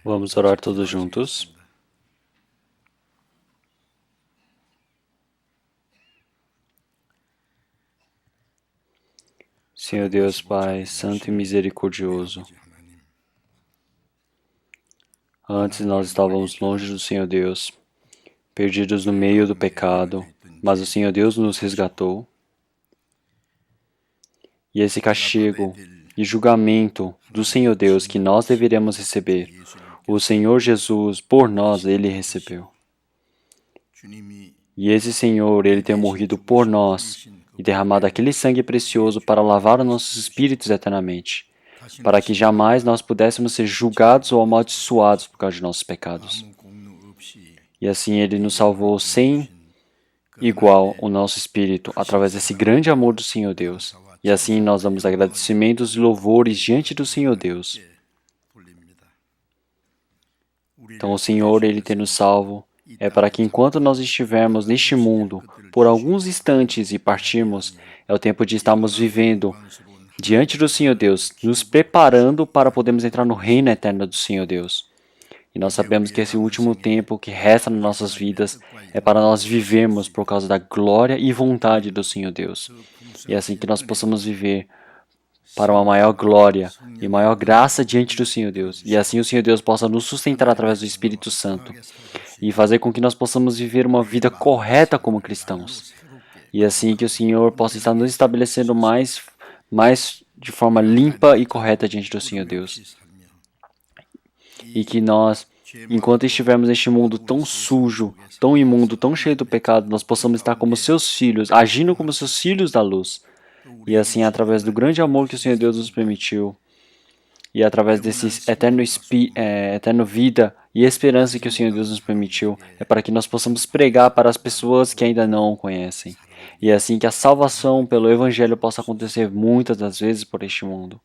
Vamos orar todos juntos. Senhor Deus Pai, Santo e Misericordioso, antes nós estávamos longe do Senhor Deus, perdidos no meio do pecado, mas o Senhor Deus nos resgatou. E esse castigo e julgamento do Senhor Deus que nós deveríamos receber, o Senhor Jesus, por nós, Ele recebeu. E esse Senhor, Ele tem morrido por nós e derramado aquele sangue precioso para lavar os nossos espíritos eternamente, para que jamais nós pudéssemos ser julgados ou amaldiçoados por causa de nossos pecados. E assim Ele nos salvou sem igual o nosso espírito, através desse grande amor do Senhor Deus. E assim nós damos agradecimentos e louvores diante do Senhor Deus. Então o Senhor, Ele tem nos salvo, é para que enquanto nós estivermos neste mundo, por alguns instantes e partirmos, é o tempo de estarmos vivendo diante do Senhor Deus, nos preparando para podermos entrar no reino eterno do Senhor Deus. E nós sabemos que esse último tempo que resta nas nossas vidas é para nós vivermos por causa da glória e vontade do Senhor Deus. E é assim que nós possamos viver para uma maior glória e maior graça diante do Senhor Deus. E assim o Senhor Deus possa nos sustentar através do Espírito Santo e fazer com que nós possamos viver uma vida correta como cristãos. E assim que o Senhor possa estar nos estabelecendo mais de forma limpa e correta diante do Senhor Deus. E que nós, enquanto estivermos neste mundo tão sujo, tão imundo, tão cheio do pecado, nós possamos estar como seus filhos, agindo como seus filhos da luz. E assim, através do grande amor que o Senhor Deus nos permitiu, e através desse eterno vida e esperança que o Senhor Deus nos permitiu, é para que nós possamos pregar para as pessoas que ainda não o conhecem. E é assim que a salvação pelo Evangelho possa acontecer muitas das vezes por este mundo.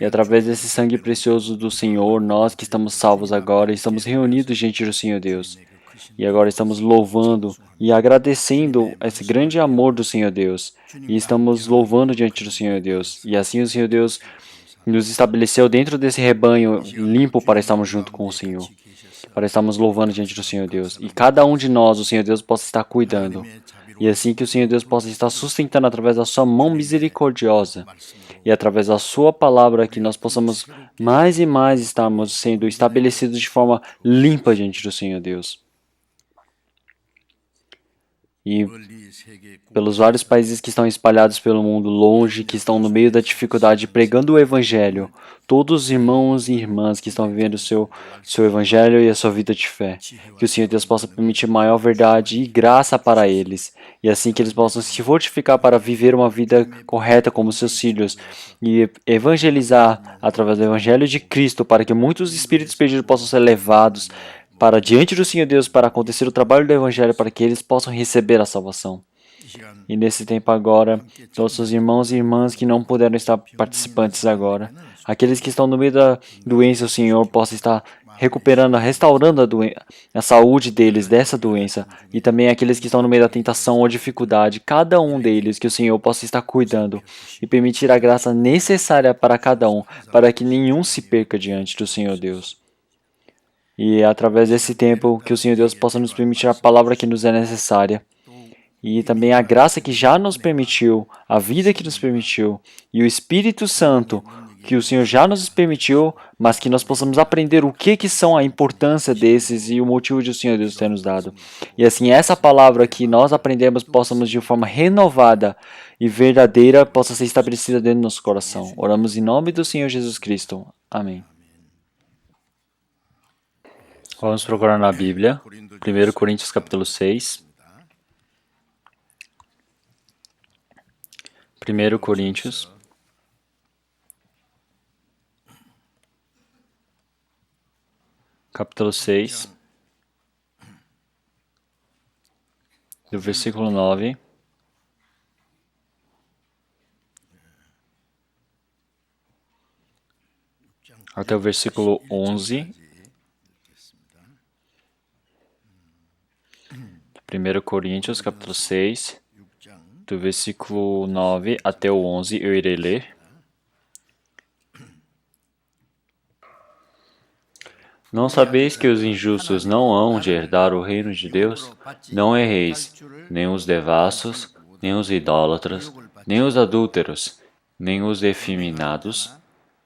E através desse sangue precioso do Senhor, nós que estamos salvos agora, estamos reunidos diante do Senhor Deus. E agora estamos louvando e agradecendo esse grande amor do Senhor Deus. E estamos louvando diante do Senhor Deus. E assim o Senhor Deus nos estabeleceu dentro desse rebanho limpo para estarmos junto com o Senhor. Para estarmos louvando diante do Senhor Deus. E cada um de nós, o Senhor Deus, possa estar cuidando. E assim que o Senhor Deus possa estar sustentando através da sua mão misericordiosa. E através da sua palavra que nós possamos mais e mais estarmos sendo estabelecidos de forma limpa diante do Senhor Deus. E pelos vários países que estão espalhados pelo mundo, longe, que estão no meio da dificuldade, pregando o Evangelho, todos os irmãos e irmãs que estão vivendo o seu Evangelho e a sua vida de fé. Que o Senhor Deus possa permitir maior verdade e graça para eles, e assim que eles possam se fortificar para viver uma vida correta como seus filhos, e evangelizar através do Evangelho de Cristo, para que muitos espíritos perdidos possam ser levados para diante do Senhor Deus, para acontecer o trabalho do Evangelho, para que eles possam receber a salvação. E nesse tempo agora, todos os irmãos e irmãs que não puderam estar participantes agora, aqueles que estão no meio da doença, o Senhor possa estar recuperando, restaurando a saúde deles dessa doença, e também aqueles que estão no meio da tentação ou dificuldade, cada um deles, que o Senhor possa estar cuidando e permitir a graça necessária para cada um, para que nenhum se perca diante do Senhor Deus. E é através desse tempo que o Senhor Deus possa nos permitir a palavra que nos é necessária. E também a graça que já nos permitiu, a vida que nos permitiu, e o Espírito Santo que o Senhor já nos permitiu, mas que nós possamos aprender o que são a importância desses e o motivo de o Senhor Deus ter nos dado. E assim, essa palavra que nós aprendemos possamos de forma renovada e verdadeira possa ser estabelecida dentro do nosso coração. Oramos em nome do Senhor Jesus Cristo. Amém. Vamos procurar na Bíblia, 1 Coríntios capítulo 6. 1 Coríntios, capítulo 6, do versículo 9 até o versículo 11. 1 Coríntios, capítulo 6, do versículo 9 até o 11, eu irei ler. Não sabeis que os injustos não hão de herdar o reino de Deus? Não erreis, nem os devassos, nem os idólatras, nem os adúlteros, nem os efeminados,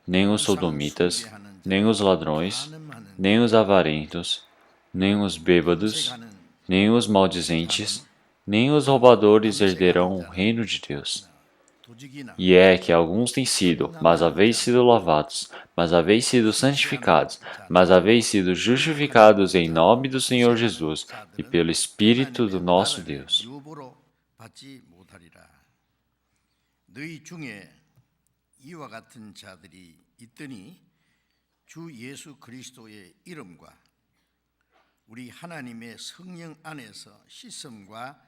nem os sodomitas, nem os ladrões, nem os avarentos, nem os bêbados, nem os maldizentes, nem os roubadores herderão o reino de Deus. E é que alguns têm sido, mas haveis sido lavados, mas haveis sido santificados, mas haveis sido justificados em nome do Senhor Jesus e pelo Espírito do nosso Deus. 너희 중에 이와 같은 자들이 있더니 주 예수 그리스도의 이름과 우리 하나님의 성령 안에서 씻음과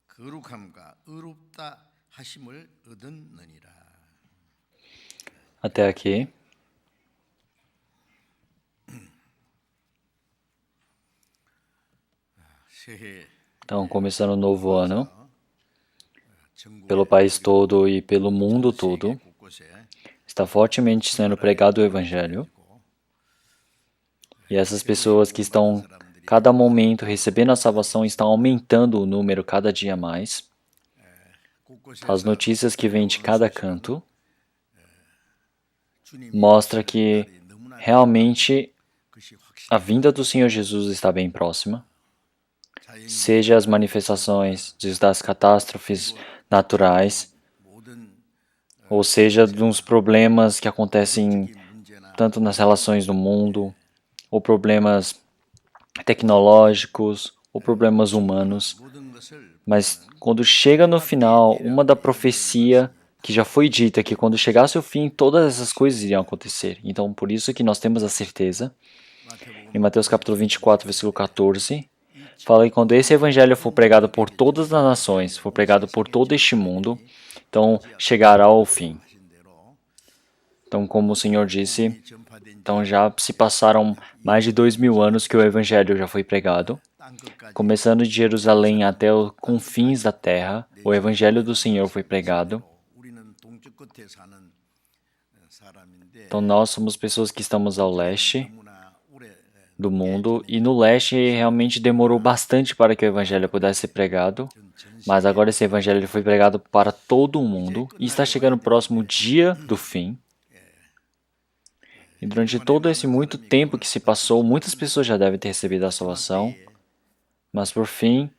거룩함과 의롭다 하심을 얻었느니라. Até aqui. Então, começando o novo ano, pelo país todo e pelo mundo todo, está fortemente sendo pregado o Evangelho. E essas pessoas que estão, cada momento, recebendo a salvação, estão aumentando o número cada dia mais. As notícias que vêm de cada canto mostram que realmente a vinda do Senhor Jesus está bem próxima. Seja as manifestações das catástrofes naturais, ou seja, dos problemas que acontecem tanto nas relações do mundo, ou problemas tecnológicos, ou problemas humanos. Mas quando chega no final, uma da profecia que já foi dita que quando chegasse o fim, todas essas coisas iriam acontecer. Então, por isso que nós temos a certeza. Em Mateus capítulo 24, versículo 14, fala que quando esse evangelho for pregado por todas as nações, for pregado por todo este mundo, então chegará ao fim. Então, como o Senhor disse, então já se passaram mais de 2000 anos que o evangelho já foi pregado. Começando de Jerusalém até os confins da terra, o evangelho do Senhor foi pregado. Então, nós somos pessoas que estamos ao leste do mundo, e no leste realmente demorou bastante para que o evangelho pudesse ser pregado, mas agora esse evangelho foi pregado para todo o mundo e está chegando o próximo dia do fim. E durante todo esse muito tempo que se passou, muitas pessoas já devem ter recebido a salvação, mas por fim,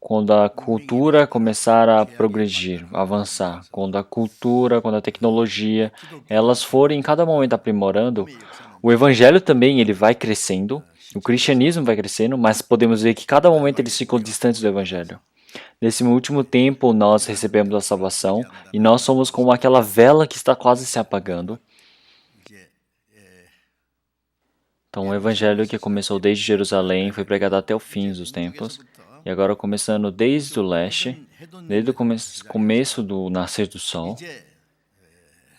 quando a cultura começar a progredir, avançar, quando a tecnologia, elas forem em cada momento aprimorando, o evangelho também ele vai crescendo, o cristianismo vai crescendo, mas podemos ver que cada momento eles ficam distantes do evangelho. Nesse último tempo nós recebemos a salvação e nós somos como aquela vela que está quase se apagando. Então o evangelho que começou desde Jerusalém foi pregado até o fim dos tempos. E agora começando desde o leste, desde o começo do nascer do sol.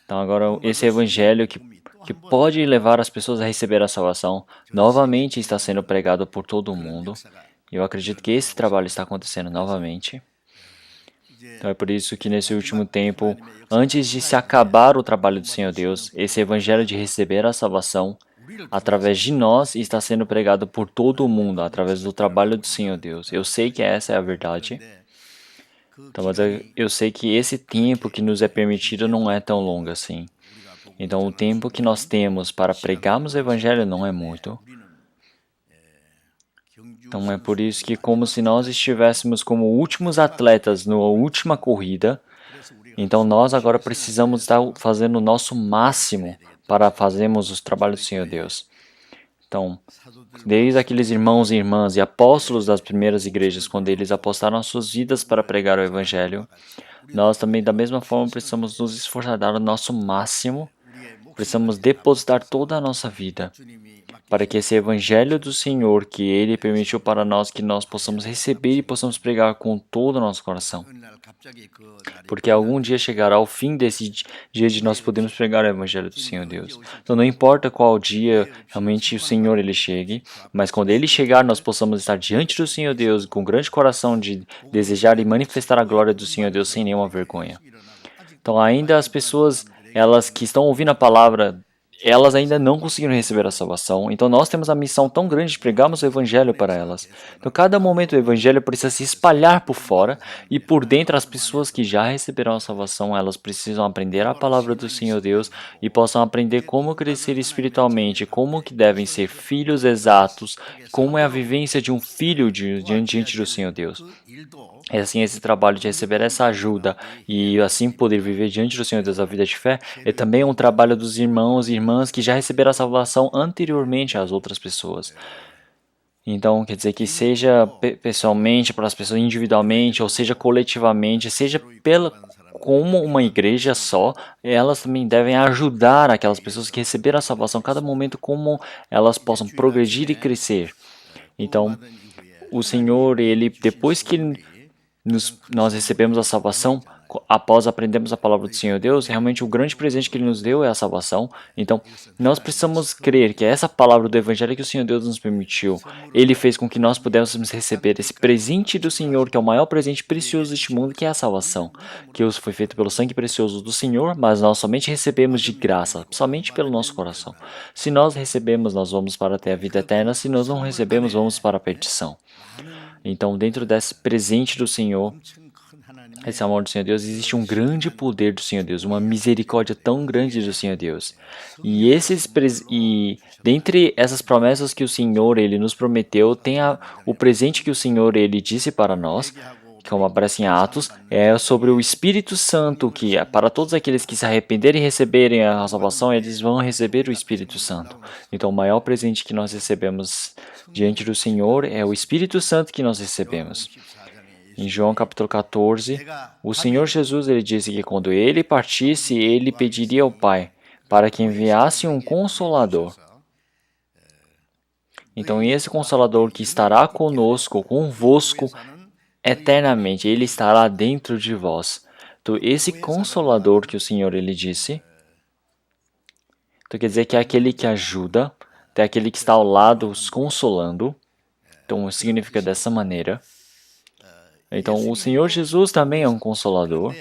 Então agora esse evangelho que pode levar as pessoas a receber a salvação, novamente está sendo pregado por todo o mundo. E eu acredito que esse trabalho está acontecendo novamente. Então é por isso que nesse último tempo, antes de se acabar o trabalho do Senhor Deus, esse evangelho de receber a salvação, através de nós, está sendo pregado por todo o mundo, através do trabalho do Senhor Deus. Eu sei que essa é a verdade. Então, mas eu sei que esse tempo que nos é permitido não é tão longo assim. Então, o tempo que nós temos para pregarmos o evangelho não é muito. Então, é por isso que como se nós estivéssemos como últimos atletas na última corrida, então nós agora precisamos estar fazendo o nosso máximo para fazermos os trabalhos do Senhor Deus. Então, desde aqueles irmãos e irmãs e apóstolos das primeiras igrejas, quando eles apostaram as suas vidas para pregar o evangelho, nós também, da mesma forma, precisamos nos esforçar, dar o nosso máximo, precisamos depositar toda a nossa vida para que esse evangelho do Senhor, que Ele permitiu para nós, que nós possamos receber e possamos pregar com todo o nosso coração. Porque algum dia chegará o fim desse dia de nós podermos pregar o evangelho do Senhor Deus. Então não importa qual dia realmente o Senhor Ele chegue, mas quando Ele chegar nós possamos estar diante do Senhor Deus com um grande coração de desejar e manifestar a glória do Senhor Deus sem nenhuma vergonha. Então ainda as pessoas, elas que estão ouvindo a palavra, elas ainda não conseguiram receber a salvação. Então nós temos a missão tão grande de pregarmos o evangelho para elas. Então cada momento o evangelho precisa se espalhar por fora e por dentro as pessoas que já receberam a salvação, elas precisam aprender a palavra do Senhor Deus e possam aprender como crescer espiritualmente, como que devem ser filhos exatos, como é a vivência de um filho diante do Senhor Deus. É assim, esse trabalho de receber essa ajuda e assim poder viver diante do Senhor Deus a vida de fé é também um trabalho dos irmãos e irmãs que já receberam a salvação anteriormente às outras pessoas. Então, quer dizer que seja pessoalmente, para as pessoas individualmente, ou seja coletivamente, seja como uma igreja só, elas também devem ajudar aquelas pessoas que receberam a salvação a cada momento, como elas possam progredir e crescer. Então, o Senhor, ele, depois que nós recebemos a salvação, após aprendermos a palavra do Senhor Deus, realmente o grande presente que Ele nos deu é a salvação. Então, nós precisamos crer que essa palavra do Evangelho que o Senhor Deus nos permitiu, Ele fez com que nós pudéssemos receber esse presente do Senhor, que é o maior presente precioso deste mundo, que é a salvação, que foi feito pelo sangue precioso do Senhor, mas nós somente recebemos de graça, somente pelo nosso coração. Se nós recebemos, nós vamos para ter a vida eterna, se nós não recebemos, vamos para a perdição. Então, dentro desse presente do Senhor, esse amor do Senhor Deus, existe um grande poder do Senhor Deus, uma misericórdia tão grande do Senhor Deus. E dentre essas promessas que o Senhor ele nos prometeu, tem o presente que o Senhor ele disse para nós, como aparece em Atos, é sobre o Espírito Santo, que para todos aqueles que se arrependerem e receberem a salvação, eles vão receber o Espírito Santo. Então, o maior presente que nós recebemos diante do Senhor é o Espírito Santo que nós recebemos. Em João capítulo 14, o Senhor Jesus ele disse que quando ele partisse, ele pediria ao Pai para que enviasse um Consolador. Então, esse Consolador que estará conosco, convosco, eternamente, ele estará dentro de vós. Então, esse Consolador que o Senhor ele disse, então quer dizer que é aquele que ajuda, é aquele que está ao lado, os consolando. Então, significa dessa maneira. Então, o Senhor Jesus também é um Consolador,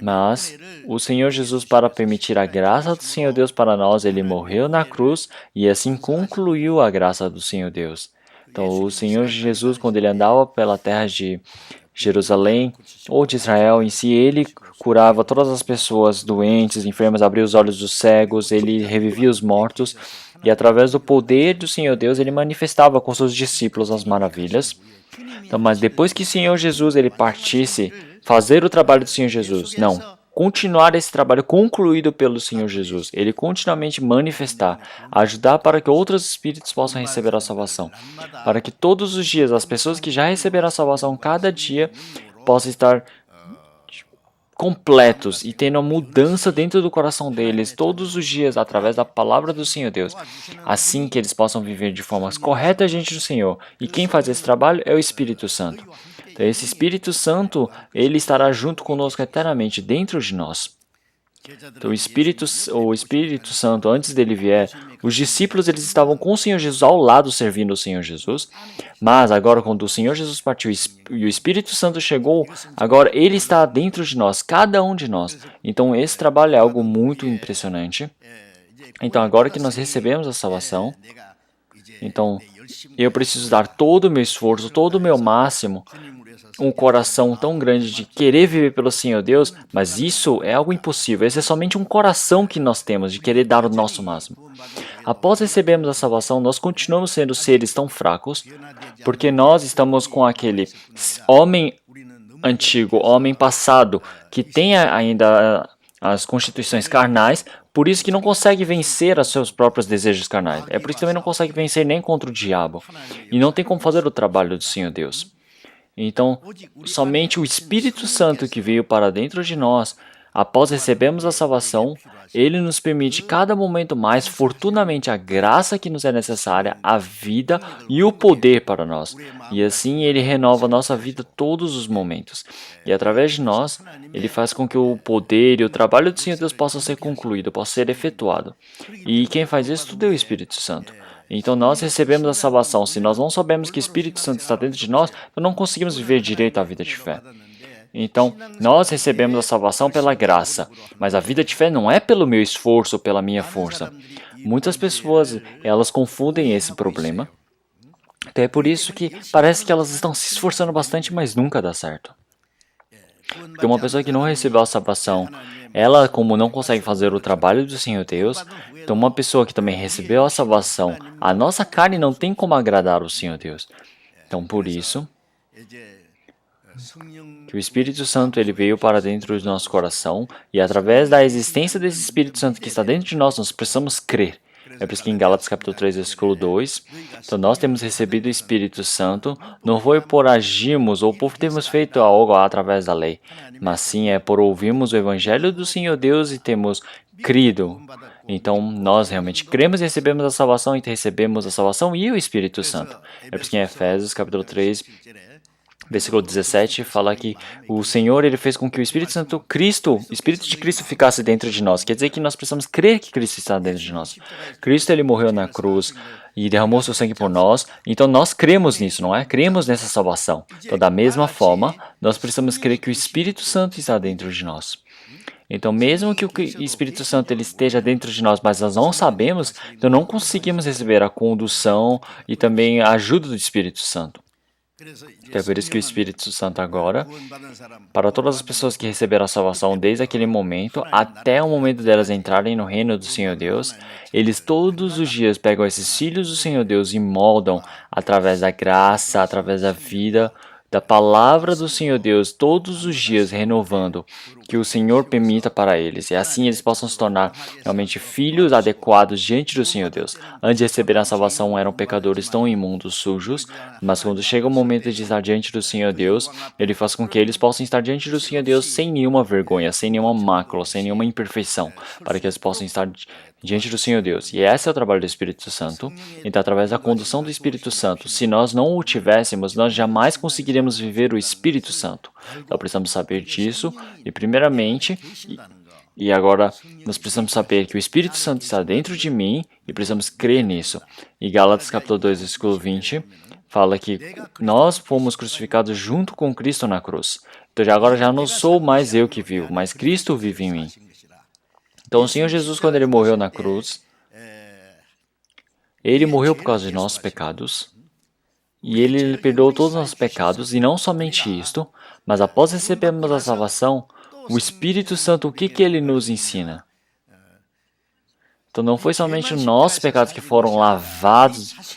mas o Senhor Jesus, para permitir a graça do Senhor Deus para nós, ele morreu na cruz e assim concluiu a graça do Senhor Deus. Então, o Senhor Jesus, quando ele andava pela terra de Jerusalém ou de Israel em si, ele curava todas as pessoas doentes, enfermas, abria os olhos dos cegos, ele revivia os mortos e através do poder do Senhor Deus, ele manifestava com seus discípulos as maravilhas. Então, mas depois que o Senhor Jesus ele partisse, fazer o trabalho do Senhor Jesus, não, continuar esse trabalho concluído pelo Senhor Jesus, ele continuamente manifestar, ajudar para que outros espíritos possam receber a salvação, para que todos os dias as pessoas que já receberam a salvação cada dia possam estar completos e tendo uma mudança dentro do coração deles todos os dias através da palavra do Senhor Deus, assim que eles possam viver de forma correta diante do Senhor. E quem faz esse trabalho é o Espírito Santo. Então, esse Espírito Santo, ele estará junto conosco eternamente dentro de nós. Então, o Espírito Santo, antes dele vier, os discípulos eles estavam com o Senhor Jesus ao lado servindo o Senhor Jesus, mas agora quando o Senhor Jesus partiu e o Espírito Santo chegou, agora ele está dentro de nós, cada um de nós. Então esse trabalho é algo muito impressionante. Então agora que nós recebemos a salvação, então eu preciso dar todo o meu esforço, todo o meu máximo, um coração tão grande de querer viver pelo Senhor Deus, mas isso é algo impossível. Esse é somente um coração que nós temos de querer dar o nosso máximo. Após recebermos a salvação, nós continuamos sendo seres tão fracos, porque nós estamos com aquele homem antigo, homem passado, que tem ainda as constituições carnais, por isso que não consegue vencer os seus próprios desejos carnais. É por isso que também não consegue vencer nem contra o diabo. E não tem como fazer o trabalho do Senhor Deus. Então, somente o Espírito Santo que veio para dentro de nós, após recebermos a salvação, ele nos permite cada momento mais fortunamente a graça que nos é necessária, a vida e o poder para nós. E assim ele renova a nossa vida todos os momentos. E através de nós, ele faz com que o poder e o trabalho do Senhor Deus possam ser concluído, possa ser efetuado. E quem faz isso tudo é o Espírito Santo. Então nós recebemos a salvação. Se nós não soubermos que o Espírito Santo está dentro de nós, então não conseguimos viver direito a vida de fé. Então, nós recebemos a salvação pela graça, mas a vida de fé não é pelo meu esforço, pela minha força. Muitas pessoas, elas confundem esse problema. Então é por isso que parece que elas estão se esforçando bastante, mas nunca dá certo. Porque uma pessoa que não recebeu a salvação, ela, como não consegue fazer o trabalho do Senhor Deus, então uma pessoa que também recebeu a salvação, a nossa carne não tem como agradar o Senhor Deus. Então, por isso, que o Espírito Santo ele veio para dentro do nosso coração e através da existência desse Espírito Santo que está dentro de nós, nós precisamos crer. É por isso que em Gálatas capítulo 3, versículo 2, então nós temos recebido o Espírito Santo, não foi por agirmos ou por termos feito algo através da lei, mas sim é por ouvirmos o Evangelho do Senhor Deus e temos crido. Então, nós realmente cremos e recebemos a salvação e recebemos a salvação e o Espírito Santo. É por isso que em Efésios capítulo 3, versículo 17 fala que o Senhor ele fez com que o Espírito Santo, o Espírito de Cristo ficasse dentro de nós. Quer dizer que nós precisamos crer que Cristo está dentro de nós. Cristo ele morreu na cruz e derramou seu sangue por nós. Então nós cremos nisso, não é? Cremos nessa salvação. Então da mesma forma, nós precisamos crer que o Espírito Santo está dentro de nós. Então, mesmo que o Espírito Santo ele esteja dentro de nós, mas nós não sabemos, então não conseguimos receber a condução e também a ajuda do Espírito Santo. É por isso que o Espírito Santo agora, para todas as pessoas que receberam a salvação desde aquele momento até o momento delas entrarem no reino do Senhor Deus, eles todos os dias pegam esses filhos do Senhor Deus e moldam através da graça, através da vida, da palavra do Senhor Deus, todos os dias renovando, que o Senhor permita para eles, e assim eles possam se tornar realmente filhos adequados diante do Senhor Deus. Antes de receber a salvação, eram pecadores tão imundos, sujos, mas quando chega o momento de estar diante do Senhor Deus, Ele faz com que eles possam estar diante do Senhor Deus sem nenhuma vergonha, sem nenhuma mácula, sem nenhuma imperfeição, para que eles possam estar diante do Senhor Deus. E esse é o trabalho do Espírito Santo. Então, através da condução do Espírito Santo, se nós não o tivéssemos, nós jamais conseguiríamos viver o Espírito Santo. Então, precisamos saber disso. E, primeiramente, e agora, nós precisamos saber que o Espírito Santo está dentro de mim e precisamos crer nisso. E Gálatas capítulo 2, versículo 20, fala que nós fomos crucificados junto com Cristo na cruz. Então, agora já não sou mais eu que vivo, mas Cristo vive em mim. Então, o Senhor Jesus, quando Ele morreu na cruz, Ele morreu por causa de nossos pecados, e Ele perdoou todos os nossos pecados, e não somente isto, mas após recebermos a salvação, o Espírito Santo, o que Ele nos ensina? Então, não foi somente os nossos pecados que foram lavados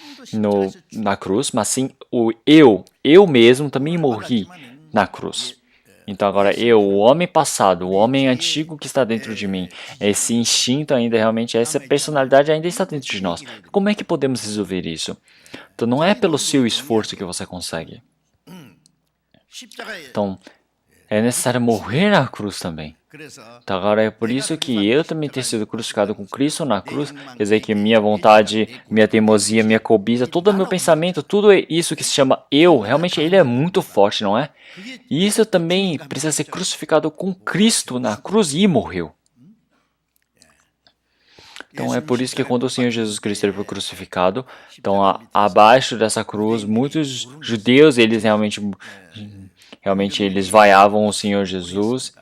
na cruz, mas sim eu mesmo também morri na cruz. Então agora o homem passado, o homem antigo que está dentro de mim, esse instinto ainda realmente, essa personalidade ainda está dentro de nós. Como é que podemos resolver isso? Então não é pelo seu esforço que você consegue. Então é necessário morrer na cruz também. Então agora é por isso que eu também tenho sido crucificado com Cristo na cruz, quer dizer que minha vontade, minha teimosia, minha cobiça, todo o meu pensamento, tudo isso que se chama eu, realmente ele é muito forte, não é? E isso também precisa ser crucificado com Cristo na cruz e morreu. Então é por isso que quando o Senhor Jesus Cristo ele foi crucificado, então abaixo dessa cruz, muitos judeus, eles realmente eles vaiavam o Senhor Jesus.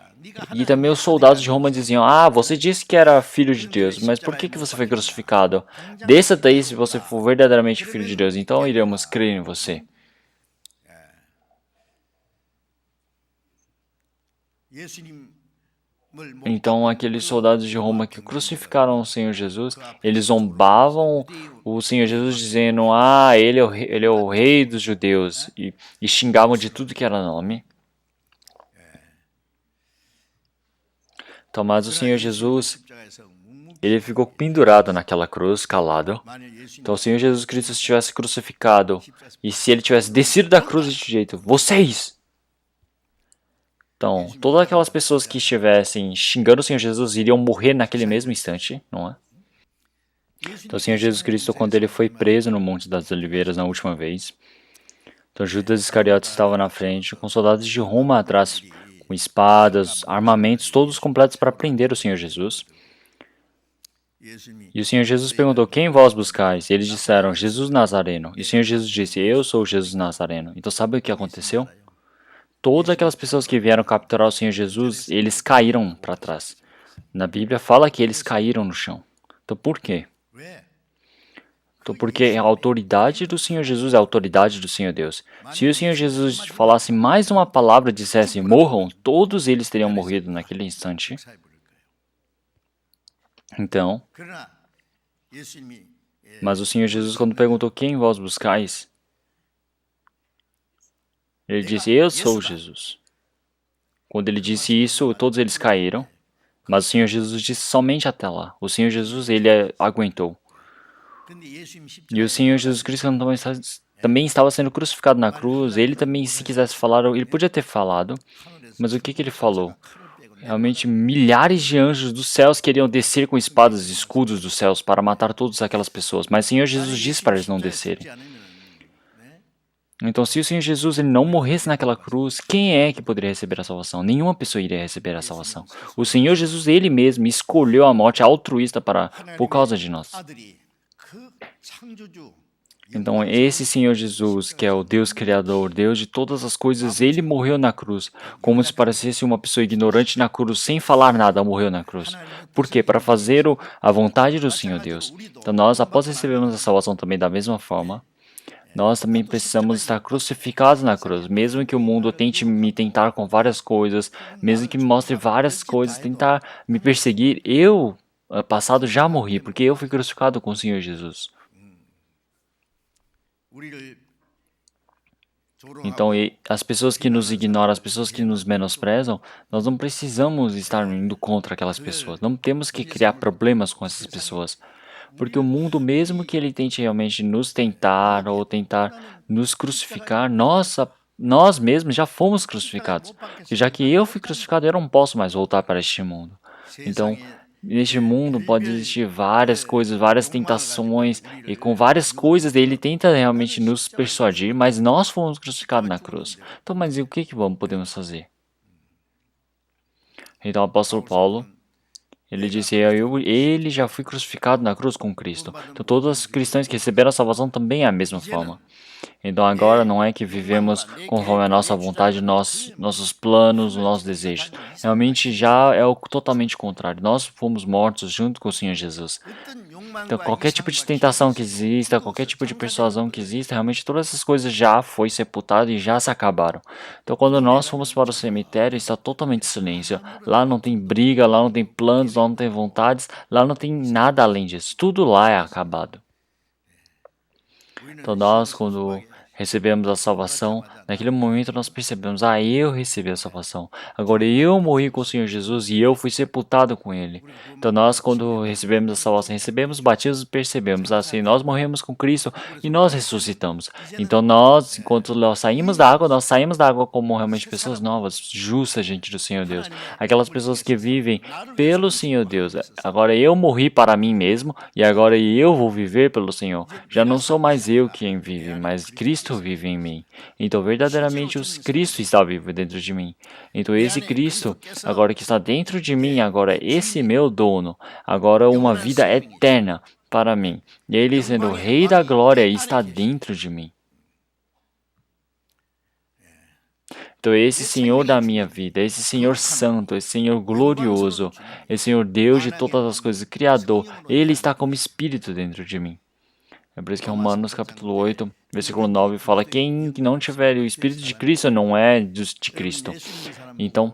E também os soldados de Roma diziam, você disse que era filho de Deus, mas por que você foi crucificado? Desça daí se você for verdadeiramente filho de Deus, então iremos crer em você. Então aqueles soldados de Roma que crucificaram o Senhor Jesus, eles zombavam o Senhor Jesus dizendo, ele é o rei dos judeus, e xingavam de tudo que era nome. Então, mas o Senhor Jesus, ele ficou pendurado naquela cruz, calado. Então, o Senhor Jesus Cristo, se tivesse crucificado, e se ele tivesse descido da cruz de jeito, vocês! Então, todas aquelas pessoas que estivessem xingando o Senhor Jesus iriam morrer naquele mesmo instante, não é? Então, o Senhor Jesus Cristo, quando ele foi preso no Monte das Oliveiras na última vez, então Judas Iscariotes estava na frente, com soldados de Roma atrás, com espadas, armamentos, todos completos para prender o Senhor Jesus. E o Senhor Jesus perguntou, quem vós buscais? E eles disseram, Jesus Nazareno. E o Senhor Jesus disse, eu sou Jesus Nazareno. Então sabe o que aconteceu? todas aquelas pessoas que vieram capturar o Senhor Jesus, eles caíram para trás. Na Bíblia fala que eles caíram no chão. Então por quê? 왜? Então, porque a autoridade do Senhor Jesus é a autoridade do Senhor Deus. Se o Senhor Jesus falasse mais uma palavra e dissesse morram, todos eles teriam morrido naquele instante. 사해버릴 거예요. Então, 그러나 예수님이 mas o Senhor Jesus, quando perguntou quem vós buscais, ele disse, eu sou Jesus. Quando ele disse isso, todos eles caíram, mas o Senhor Jesus disse somente até lá. O Senhor Jesus, ele aguentou. 근데 예수님 E o Senhor Jesus Cristo também estava sendo crucificado na cruz. Ele também, se quisesse falar, ele podia ter falado, mas o que ele falou? Realmente, milhares de anjos dos céus queriam descer com espadas e escudos dos céus para matar todas aquelas pessoas, mas o Senhor Jesus disse para eles não descerem. Então, se o Senhor Jesus ele não morresse naquela cruz, quem é que poderia receber a salvação? Nenhuma pessoa iria receber a salvação. O Senhor Jesus, ele mesmo, escolheu a morte altruísta por causa de nós. Então, esse Senhor Jesus, que é o Deus Criador, Deus de todas as coisas, ele morreu na cruz, como se parecesse uma pessoa ignorante na cruz, sem falar nada, morreu na cruz. Por quê? Para fazer a vontade do Senhor Deus. Então, nós, após recebermos a salvação também da mesma forma, nós também precisamos estar crucificados na cruz. Mesmo que o mundo tente me tentar com várias coisas, mesmo que me mostre várias coisas, tentar me perseguir, eu, passado, já morri, porque eu fui crucificado com o Senhor Jesus. Então, as pessoas que nos ignoram, as pessoas que nos menosprezam, nós não precisamos estar indo contra aquelas pessoas. Não temos que criar problemas com essas pessoas. Porque o mundo, mesmo que ele tente realmente nos tentar ou tentar nos crucificar, nós mesmos já fomos crucificados. E já que eu fui crucificado, eu não posso mais voltar para este mundo. Então, neste mundo pode existir várias coisas, várias tentações, e com várias coisas ele tenta realmente nos persuadir, mas nós fomos crucificados na cruz. Então, mas e o que podemos fazer? Então, o apóstolo Paulo, ele disse, ele já foi crucificado na cruz com Cristo. Então, todos os cristãos que receberam a salvação também é a mesma forma. Então, agora não é que vivemos conforme a nossa vontade, nossos planos, os nossos desejos. Realmente já é o totalmente contrário. Nós fomos mortos junto com o Senhor Jesus. Então, qualquer tipo de tentação que exista, qualquer tipo de persuasão que exista, realmente todas essas coisas já foi sepultado e já se acabaram. Então, quando nós fomos para o cemitério, está totalmente silêncio. Lá não tem briga, lá não tem planos, lá não tem vontades, lá não tem nada além disso. Tudo lá é acabado. Então, nós, quando recebemos a salvação, naquele momento nós percebemos, eu recebi a salvação. Agora eu morri com o Senhor Jesus e eu fui sepultado com Ele. Então nós, quando recebemos a salvação, recebemos o batismo e percebemos, assim, nós morremos com Cristo e nós ressuscitamos. Então nós, enquanto nós saímos da água como realmente pessoas novas, justas diante do Senhor Deus. Aquelas pessoas que vivem pelo Senhor Deus. Agora eu morri para mim mesmo e agora eu vou viver pelo Senhor. Já não sou mais eu quem vive, mas Cristo vive em mim. Então, verdadeiramente, o Cristo está vivo dentro de mim. Então, esse Cristo, agora que está dentro de mim, agora esse meu dono, agora uma vida eterna para mim. E Ele, sendo o Rei da Glória, está dentro de mim. Então, esse Senhor da minha vida, esse Senhor Santo, esse Senhor glorioso, esse Senhor Deus de todas as coisas, Criador, Ele está como Espírito dentro de mim. É por isso que Romanos capítulo 8, versículo 9 fala, quem não tiver o Espírito de Cristo não é de Cristo. Então,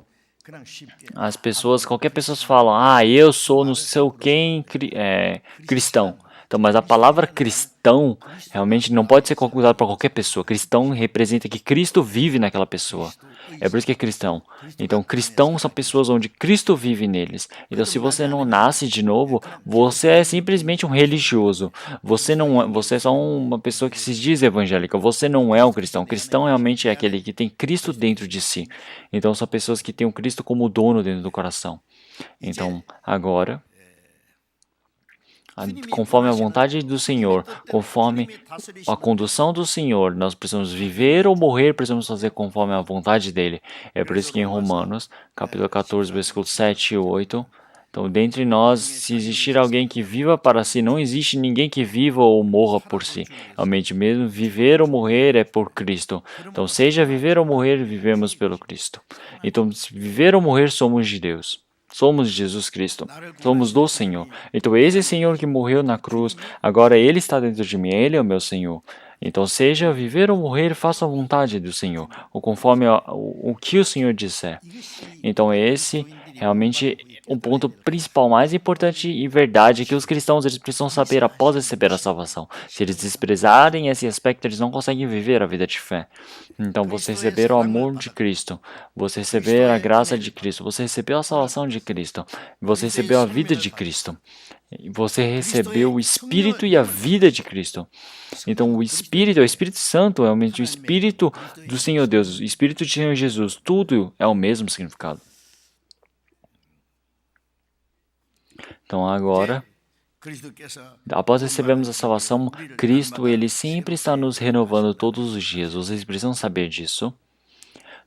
as pessoas, qualquer pessoa fala, eu sou não sei o quem cristão. Então, mas a palavra cristão realmente não pode ser usada para qualquer pessoa. Cristão representa que Cristo vive naquela pessoa. É por isso que é cristão. Então, cristãos são pessoas onde Cristo vive neles. Então, se você não nasce de novo, você é simplesmente um religioso. Você é só uma pessoa que se diz evangélica. Você não é um cristão. Cristão realmente é aquele que tem Cristo dentro de si. Então, são pessoas que têm o Cristo como dono dentro do coração. Então, agora, conforme a vontade do Senhor, conforme a condução do Senhor, nós precisamos viver ou morrer, precisamos fazer conforme a vontade dele. É por isso que em Romanos, capítulo 14, versículos 7 e 8, Então, dentre nós, se existir alguém que viva para si, não existe ninguém que viva ou morra por si. Realmente mesmo, viver ou morrer é por Cristo. Então, seja viver ou morrer, vivemos pelo Cristo. Então, se viver ou morrer, somos de Deus. Somos de Jesus Cristo. Somos do Senhor. Então, esse Senhor que morreu na cruz, agora Ele está dentro de mim. Ele é o meu Senhor. Então, seja viver ou morrer, faça a vontade do Senhor, ou conforme o que o Senhor disser. Então, esse realmente o ponto principal, mais importante e verdade é que os cristãos eles precisam saber após receber a salvação. Se eles desprezarem esse aspecto, eles não conseguem viver a vida de fé. Então, você receber o amor de Cristo, você receber a graça de Cristo, você recebeu a salvação de Cristo, você recebeu a vida de Cristo. Você recebeu o Espírito e a vida de Cristo. Então, o Espírito Santo, é realmente o Espírito do Senhor Deus, o Espírito do Senhor Jesus, tudo é o mesmo significado. Então, agora, após recebermos a salvação, Cristo, Ele sempre está nos renovando todos os dias. Vocês precisam saber disso.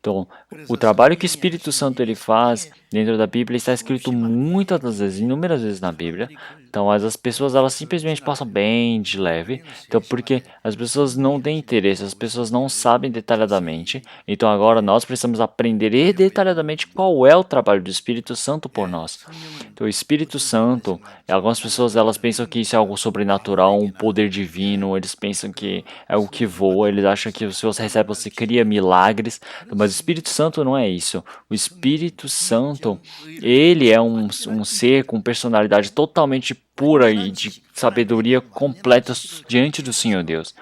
Então, o trabalho que o Espírito Santo ele faz dentro da Bíblia está escrito muitas das vezes, inúmeras vezes na Bíblia. Então, mas as pessoas elas simplesmente passam bem de leve. Então, porque as pessoas não têm interesse, as pessoas não sabem detalhadamente. Então, agora nós precisamos aprender detalhadamente qual é o trabalho do Espírito Santo por nós. Então, o Espírito Santo, algumas pessoas elas pensam que isso é algo sobrenatural, um poder divino. Eles pensam que é o que voa. Eles acham que se você recebe, você cria milagres. Mas o Espírito Santo não é isso. O Espírito Santo, ele é um ser com personalidade totalmente pura e de sabedoria completa diante do Senhor Deus.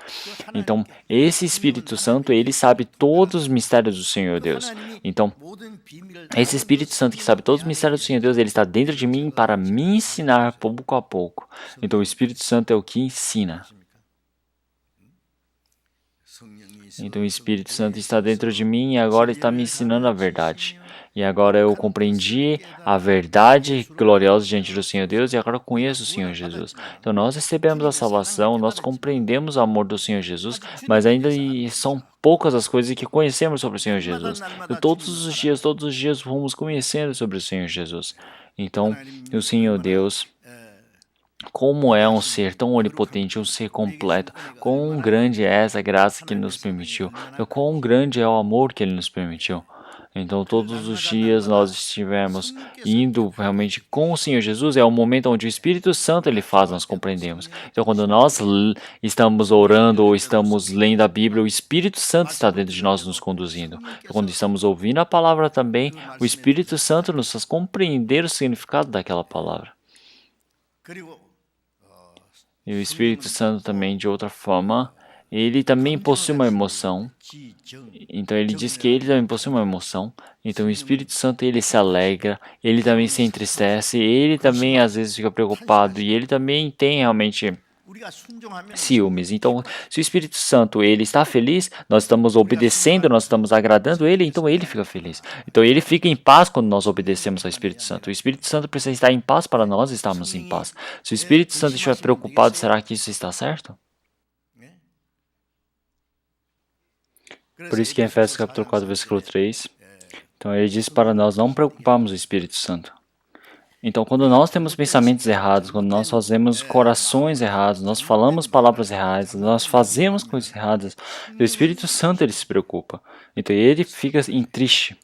Então, esse Espírito Santo, ele sabe todos os mistérios do Senhor Deus. Então, esse Espírito Santo que sabe todos os mistérios do Senhor Deus, ele está dentro de mim para me ensinar pouco a pouco. Então, o Espírito Santo é o que ensina. Então o Espírito Santo está dentro de mim e agora está me ensinando a verdade. E agora eu compreendi a verdade gloriosa diante do Senhor Deus e agora eu conheço o Senhor Jesus. Então nós recebemos a salvação, nós compreendemos o amor do Senhor Jesus, mas ainda são poucas as coisas que conhecemos sobre o Senhor Jesus. Então, todos os dias vamos conhecendo sobre o Senhor Jesus. Então, o Senhor Deus, como é um ser tão onipotente, um ser completo, quão grande é essa graça que Ele nos permitiu, quão grande é o amor que Ele nos permitiu. Então, todos os dias nós estivemos indo realmente com o Senhor Jesus, é o momento onde o Espírito Santo Ele faz nós compreendemos. Então, quando nós estamos orando ou estamos lendo a Bíblia, o Espírito Santo está dentro de nós nos conduzindo. Então, quando estamos ouvindo a palavra também, o Espírito Santo nos faz compreender o significado daquela palavra. E o Espírito Santo também, de outra forma, ele também possui uma emoção. Então ele diz que ele também possui uma emoção. Então o Espírito Santo ele se alegra, ele também se entristece, ele também às vezes fica preocupado e ele também tem realmente ciúmes. Então, se o Espírito Santo ele está feliz, nós estamos obedecendo, nós estamos agradando ele, então ele fica feliz. Então ele fica em paz quando nós obedecemos ao Espírito Santo. O Espírito Santo precisa estar em paz para nós estarmos em paz. Se o Espírito Santo estiver preocupado, será que isso está certo? Por isso que em Efésios capítulo 4, versículo 3, então ele diz para nós não preocuparmos o Espírito Santo. Então, quando nós temos pensamentos errados, quando nós fazemos corações errados, nós falamos palavras erradas, nós fazemos coisas erradas, o Espírito Santo ele se preocupa. Então, ele fica triste.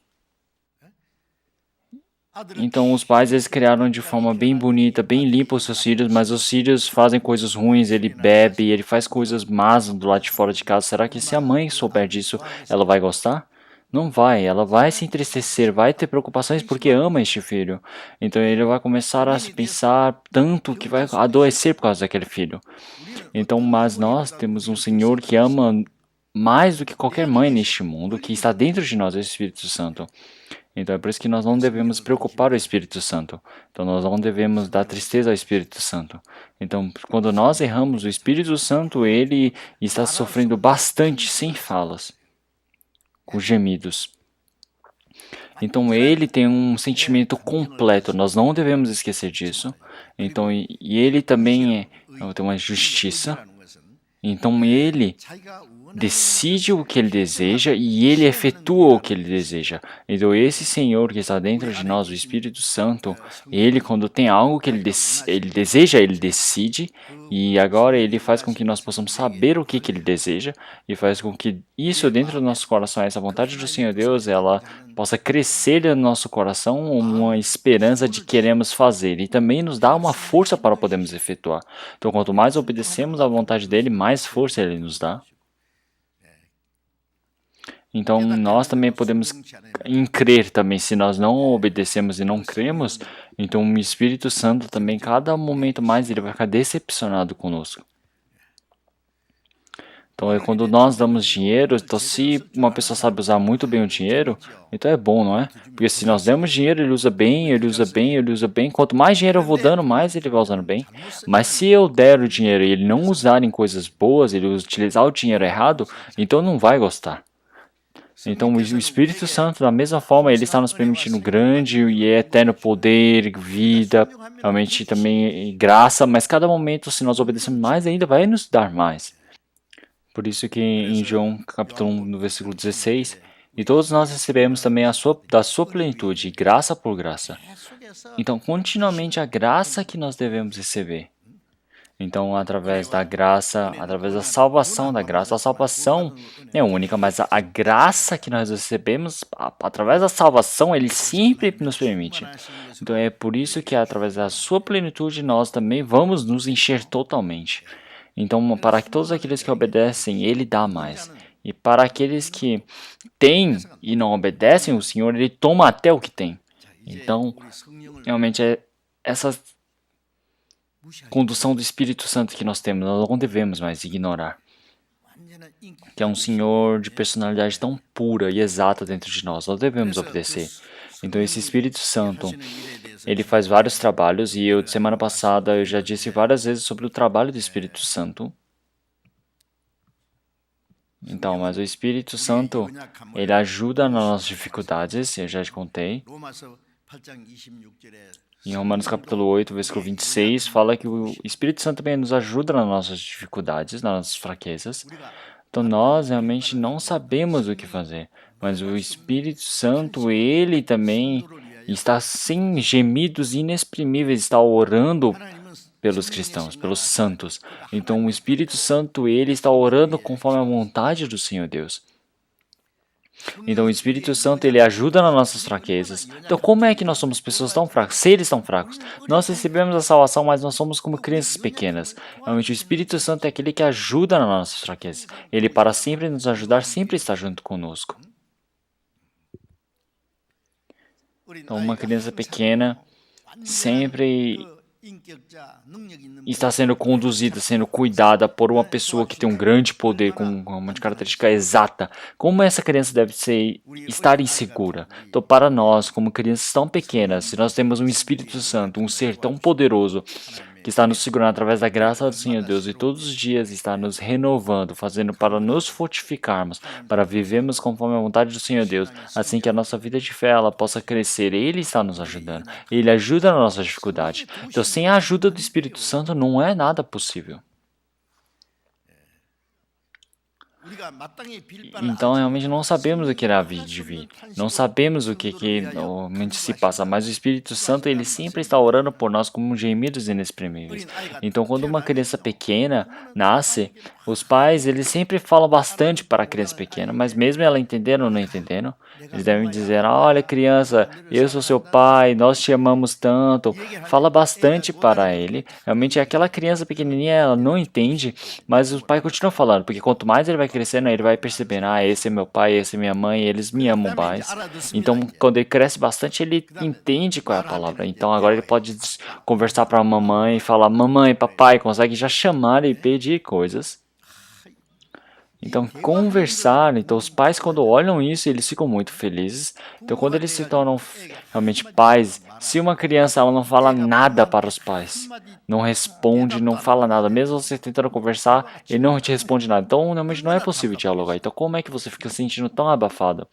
Então, os pais eles criaram de forma bem bonita, bem limpa os seus filhos, mas os filhos fazem coisas ruins, ele bebe, ele faz coisas más do lado de fora de casa. Será que se a mãe souber disso, ela vai gostar? Não vai, ela vai se entristecer, vai ter preocupações porque ama este filho. Então ele vai começar a pensar tanto que vai adoecer por causa daquele filho. Então, mas nós temos um Senhor que ama mais do que qualquer mãe neste mundo, que está dentro de nós, o Espírito Santo. Então é por isso que nós não devemos preocupar o Espírito Santo. Então nós não devemos dar tristeza ao Espírito Santo. Então quando nós erramos, o Espírito Santo ele está sofrendo bastante sem falas, com gemidos. Então ele tem um sentimento completo, nós não devemos esquecer disso. Então, e ele também tem uma justiça. Então ele decide o que ele deseja e ele efetua o que ele deseja. Então, esse Senhor que está dentro de nós, o Espírito Santo, ele, quando tem algo que ele deseja, ele decide, e agora ele faz com que nós possamos saber o que ele deseja, e faz com que isso dentro do nosso coração, essa vontade do Senhor Deus, ela possa crescer no nosso coração uma esperança de queremos fazer, e também nos dá uma força para podermos efetuar. Então, quanto mais obedecemos à vontade dele, mais força ele nos dá. Então, nós também podemos crer também, se nós não obedecemos e não cremos, então o Espírito Santo também, cada momento mais, ele vai ficar decepcionado conosco. Então, é quando nós damos dinheiro, então se uma pessoa sabe usar muito bem o dinheiro, então é bom, não é? Porque se nós demos dinheiro, ele usa bem, ele usa bem, ele usa bem. Quanto mais dinheiro eu vou dando, mais ele vai usando bem. Mas se eu der o dinheiro e ele não usar em coisas boas, ele utilizar o dinheiro errado, então não vai gostar. Então, o Espírito Santo, da mesma forma, ele está nos permitindo grande e eterno poder, vida, realmente também graça, mas cada momento, se nós obedecemos mais, ainda vai nos dar mais. Por isso que em João capítulo 1, no versículo 16, e todos nós recebemos também da sua plenitude, graça por graça. Então, continuamente a graça que nós devemos receber. Então, através da graça, através da salvação da graça, a salvação é única, mas a graça que nós recebemos, através da salvação, ele sempre nos permite. Então, é por isso que através da sua plenitude nós também vamos nos encher totalmente. Então, para todos aqueles que obedecem, ele dá mais. E para aqueles que têm e não obedecem, o Senhor, ele toma até o que tem. Então, realmente é essa condução do Espírito Santo que nós temos, nós não devemos mais ignorar. Que é um Senhor de personalidade tão pura e exata dentro de nós devemos obedecer. Então esse Espírito Santo, ele faz vários trabalhos e eu, semana passada, eu já disse várias vezes sobre o trabalho do Espírito Santo. Então, mas o Espírito Santo, ele ajuda nas nossas dificuldades, eu já te contei. Em Romanos capítulo 8, versículo 26, fala que o Espírito Santo também nos ajuda nas nossas dificuldades, nas nossas fraquezas. Então nós realmente não sabemos o que fazer, mas o Espírito Santo, ele também está sem gemidos inexprimíveis, está orando pelos cristãos, pelos santos. Então o Espírito Santo, ele está orando conforme a vontade do Senhor Deus. Então o Espírito Santo, ele ajuda nas nossas fraquezas. Então como é que nós somos pessoas tão fracas? Seres tão fracos. Nós recebemos a salvação, mas nós somos como crianças pequenas. Realmente o Espírito Santo é aquele que ajuda nas nossas fraquezas. Ele, para sempre nos ajudar, sempre está junto conosco. Então uma criança pequena sempre está sendo conduzida, sendo cuidada por uma pessoa que tem um grande poder, com uma característica exata. Como essa criança deve estar insegura? Então, para nós, como crianças tão pequenas, se nós temos um Espírito Santo, um ser tão poderoso, que está nos segurando através da graça do Senhor Deus e todos os dias está nos renovando, fazendo para nos fortificarmos, para vivermos conforme a vontade do Senhor Deus, assim que a nossa vida de fé ela possa crescer. Ele está nos ajudando. Ele ajuda na nossa dificuldade. Então, sem a ajuda do Espírito Santo, não é nada possível. Então, realmente não sabemos o que irá vir de vir. Não sabemos o que realmente se passa, mas o Espírito Santo, ele sempre está orando por nós como gemidos inexprimíveis. Então, quando uma criança pequena nasce, os pais, eles sempre falam bastante para a criança pequena, mas mesmo ela entendendo ou não entendendo, eles devem dizer, olha criança, eu sou seu pai, nós te amamos tanto. Fala bastante para ele. Realmente, aquela criança pequenininha, ela não entende, mas o pai continua falando, porque quanto mais ele vai crescendo, ele vai percebendo, esse é meu pai, esse é minha mãe, eles me amam mais. Então, quando ele cresce bastante, ele entende qual é a palavra. Então, agora ele pode conversar para a mamãe e falar, mamãe, papai, consegue já chamar e pedir coisas. Então, conversar, então os pais quando olham isso, eles ficam muito felizes. Então, quando eles se tornam realmente pais, Se uma criança ela não fala nada para os pais, não responde, não fala nada, mesmo você tentando conversar, ele não te responde nada. Então, realmente não é possível dialogar. Então, como é que você fica se sentindo tão abafado?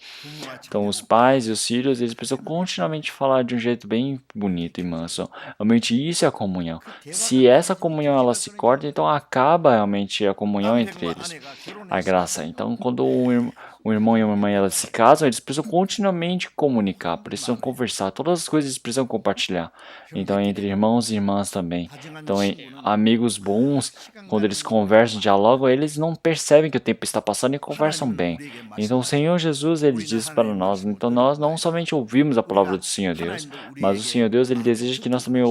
Então, os pais e os filhos, eles precisam continuamente falar de um jeito bem bonito e manso. Realmente, isso é a comunhão. Se essa comunhão ela se corta, então acaba realmente a comunhão entre eles, a graça. Então, quando o irmão e a irmã elas se casam, eles precisam continuamente comunicar, precisam conversar, todas as coisas eles precisam compartilhar. Então, entre irmãos e irmãs também. Então, amigos bons, quando eles conversam, dialogam, eles não percebem que o tempo está passando e conversam bem. Então, o Senhor Jesus, ele diz para nós, então nós não somente ouvimos a palavra do Senhor Deus, mas o Senhor Deus, ele deseja que nós também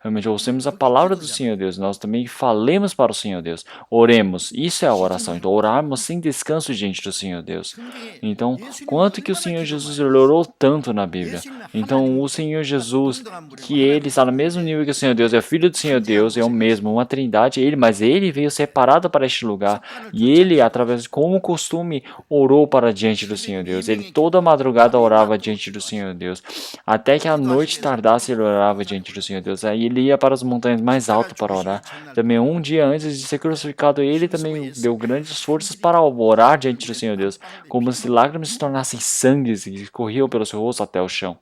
realmente ouçamos a palavra do Senhor Deus, nós também falemos para o Senhor Deus, oremos, isso é a oração, então orarmos sem descanso diante do Senhor Deus. Então, quanto que o Senhor Jesus ele orou tanto na Bíblia? Então, o Senhor Jesus, que ele está no mesmo nível que o Senhor Deus, é filho do Senhor Deus, é o mesmo, uma trindade, mas ele veio separado para este lugar, e ele, através de como costume, orou para diante do Senhor Deus, ele toda madrugada orava diante do Senhor Deus, até que a noite tardasse ele orava diante do Senhor Deus, aí ele ia para as montanhas mais altas para orar. Também um dia antes de ser crucificado, ele também deu grandes forças para orar diante do Senhor Deus, como se lágrimas se tornassem sangues e corriam pelo seu rosto até o chão.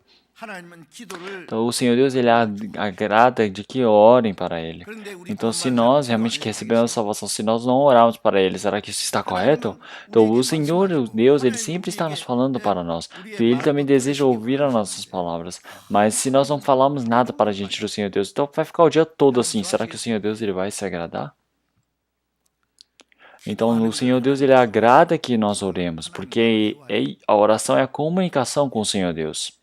Então, o Senhor Deus, ele agrada de que orem para ele. Então, se nós realmente recebemos a salvação, se nós não orarmos para ele, será que isso está correto? Então, o Senhor, o Deus, ele sempre está nos falando para nós. Então, ele também deseja ouvir as nossas palavras. Mas se nós não falarmos nada para a gente do Senhor Deus, então vai ficar o dia todo assim. Será que o Senhor Deus, ele vai se agradar? Então, o Senhor Deus, ele agrada que nós oremos, porque a oração é a comunicação com o Senhor Deus.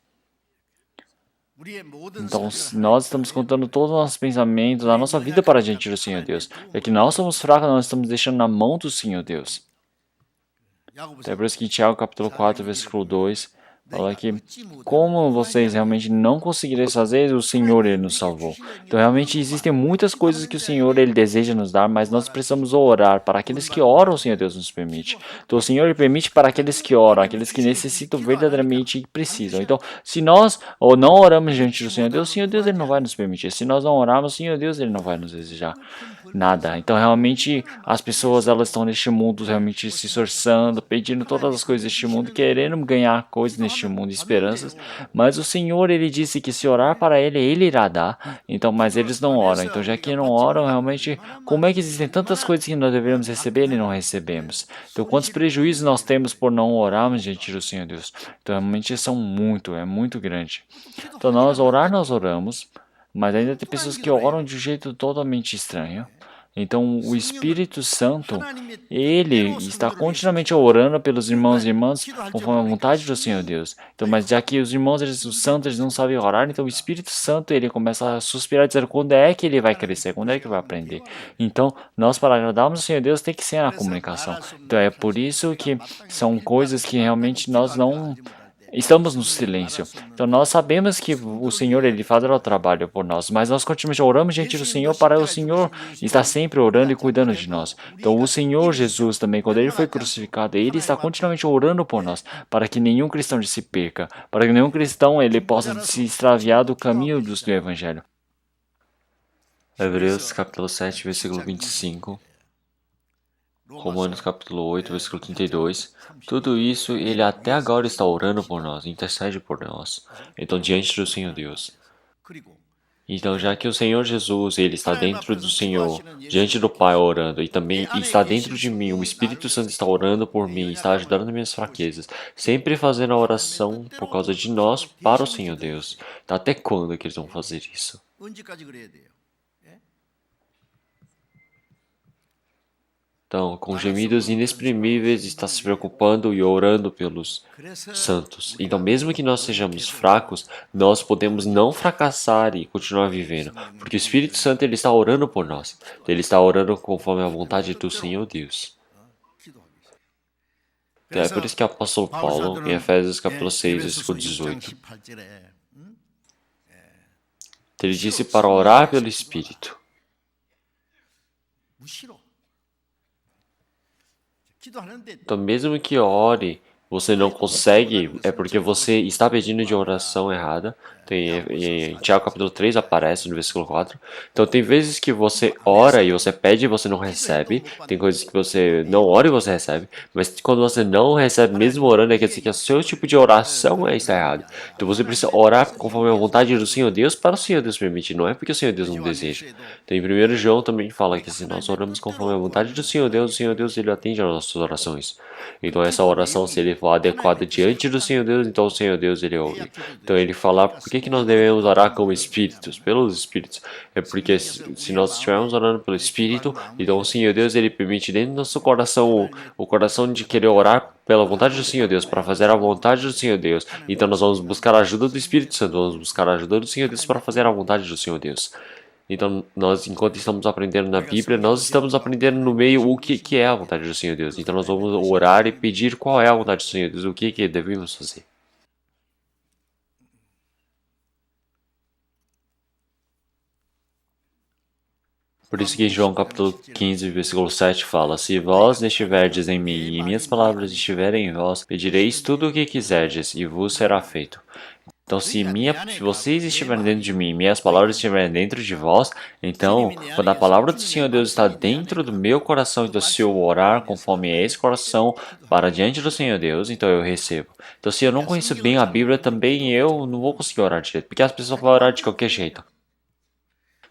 Então, nós estamos contando todos os nossos pensamentos, a nossa vida para diante do Senhor Deus. É que nós somos fracos, nós estamos deixando na mão do Senhor Deus. Então, é por isso que em Tiago capítulo 4, versículo 2, fala que como vocês realmente não conseguiram fazer, o Senhor ele nos salvou. Então realmente existem muitas coisas que o Senhor ele deseja nos dar, mas nós precisamos orar para aqueles que oram, o Senhor Deus nos permite. Então o Senhor ele permite para aqueles que oram, aqueles que necessitam verdadeiramente e precisam. Então se nós ou não oramos diante do Senhor Deus, o Senhor Deus ele não vai nos permitir. Se nós não orarmos, o Senhor Deus ele não vai nos desejar nada. Então realmente as pessoas elas estão neste mundo realmente se esforçando, pedindo todas as coisas deste mundo, querendo ganhar coisas neste mundo, esperanças, mas o Senhor ele disse que se orar para ele, ele irá dar. Então, mas eles não oram. Então, já que não oram, realmente, como é que existem tantas coisas que nós devemos receber e não recebemos? Então, quantos prejuízos nós temos por não orarmos diante do Senhor Deus? Então, realmente é muito grande. Então, nós oramos, mas ainda tem pessoas que oram de um jeito totalmente estranho. Então, o Espírito Santo, ele está continuamente orando pelos irmãos e irmãs conforme a vontade do Senhor Deus. Então, mas já que os irmãos, os santos, eles não sabem orar, então o Espírito Santo, ele começa a suspirar, dizendo quando é que ele vai crescer, quando é que vai aprender. Então, nós, para agradarmos o Senhor Deus, tem que ser na comunicação. Então, é por isso que são coisas que realmente nós não estamos no silêncio. Então nós sabemos que o Senhor ele faz o trabalho por nós, mas nós continuamente oramos diante do Senhor para o Senhor estar sempre orando e cuidando de nós. Então o Senhor Jesus também, quando ele foi crucificado, ele está continuamente orando por nós, para que nenhum cristão se perca, para que nenhum cristão ele possa se extraviar do caminho do Evangelho. Hebreus capítulo 7, versículo 25. Romanos capítulo 8, versículo 32. Tudo isso, ele até agora está orando por nós, intercede por nós. Então, diante do Senhor Deus. Então, já que o Senhor Jesus, ele está dentro do Senhor, diante do Pai orando, e também está dentro de mim, o Espírito Santo está orando por mim, está ajudando nas minhas fraquezas, sempre fazendo a oração por causa de nós para o Senhor Deus. Então, até quando que eles vão fazer isso? Então, com gemidos inexprimíveis, está se preocupando e orando pelos santos. Então, mesmo que nós sejamos fracos, nós podemos não fracassar e continuar vivendo, porque o Espírito Santo ele está orando por nós. Ele está orando conforme a vontade do Senhor Deus. Então, é por isso que o apóstolo Paulo, em Efésios capítulo 6, versículo 18, ele disse para orar pelo Espírito. Então, mesmo que ore, você não consegue, é porque você está pedindo de oração errada. Em Tiago capítulo 3 aparece no versículo 4. Então tem vezes que você ora e você pede e você não recebe. Tem coisas que você não ora e você recebe. Mas quando você não recebe, mesmo orando, quer dizer que o seu tipo de oração está errado. Então você precisa orar conforme a vontade do Senhor Deus para o Senhor Deus permitir. Não é porque o Senhor Deus não deseja. Então em 1 João também fala que se nós oramos conforme a vontade do Senhor Deus, o Senhor Deus ele atende às nossas orações. Então essa oração, se ele for adequada diante do Senhor Deus, então o Senhor Deus ele ouve. Então ele fala, por que nós devemos orar como espíritos? Pelos espíritos. É porque se nós estivermos orando pelo espírito, então o Senhor Deus ele permite dentro do nosso coração o coração de querer orar pela vontade do Senhor Deus, para fazer a vontade do Senhor Deus. Então nós vamos buscar a ajuda do Espírito Santo, vamos buscar a ajuda do Senhor Deus para fazer a vontade do Senhor Deus. Então, nós, enquanto estamos aprendendo na Bíblia, nós estamos aprendendo no meio o que é a vontade do Senhor Deus. Então, nós vamos orar e pedir qual é a vontade do Senhor Deus, o que devemos fazer. Por isso que em João capítulo 15, versículo 7 fala: Se vós estiverdes em mim e minhas palavras estiverem em vós, pedireis tudo o que quiserdes e vos será feito. Então, se vocês estiverem dentro de mim, minhas palavras estiverem dentro de vós, então, quando a palavra do Senhor Deus está dentro do meu coração, então se eu orar conforme esse coração para diante do Senhor Deus, então eu recebo. Então, se eu não conheço bem a Bíblia, também eu não vou conseguir orar direito, porque as pessoas vão orar de qualquer jeito.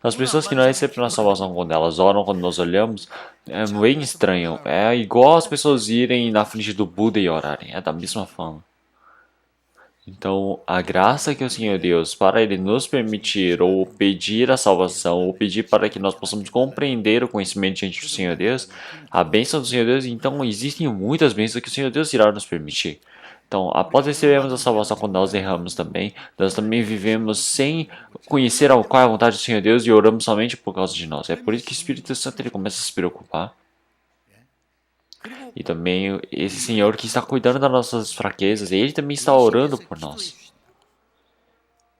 As pessoas que não recebem a salvação quando elas oram, quando nós olhamos, é bem estranho. É igual as pessoas irem na frente do Buda e orarem, é da mesma forma. Então, a graça que o Senhor Deus, para Ele nos permitir ou pedir a salvação, ou pedir para que nós possamos compreender o conhecimento diante do Senhor Deus, a bênção do Senhor Deus, então existem muitas bênçãos que o Senhor Deus irá nos permitir. Então, após recebermos a salvação quando nós erramos também, nós também vivemos sem conhecer qual é a vontade do Senhor Deus e oramos somente por causa de nós. É por isso que o Espírito Santo ele começa a se preocupar. E também esse Senhor que está cuidando das nossas fraquezas, Ele também está orando por nós.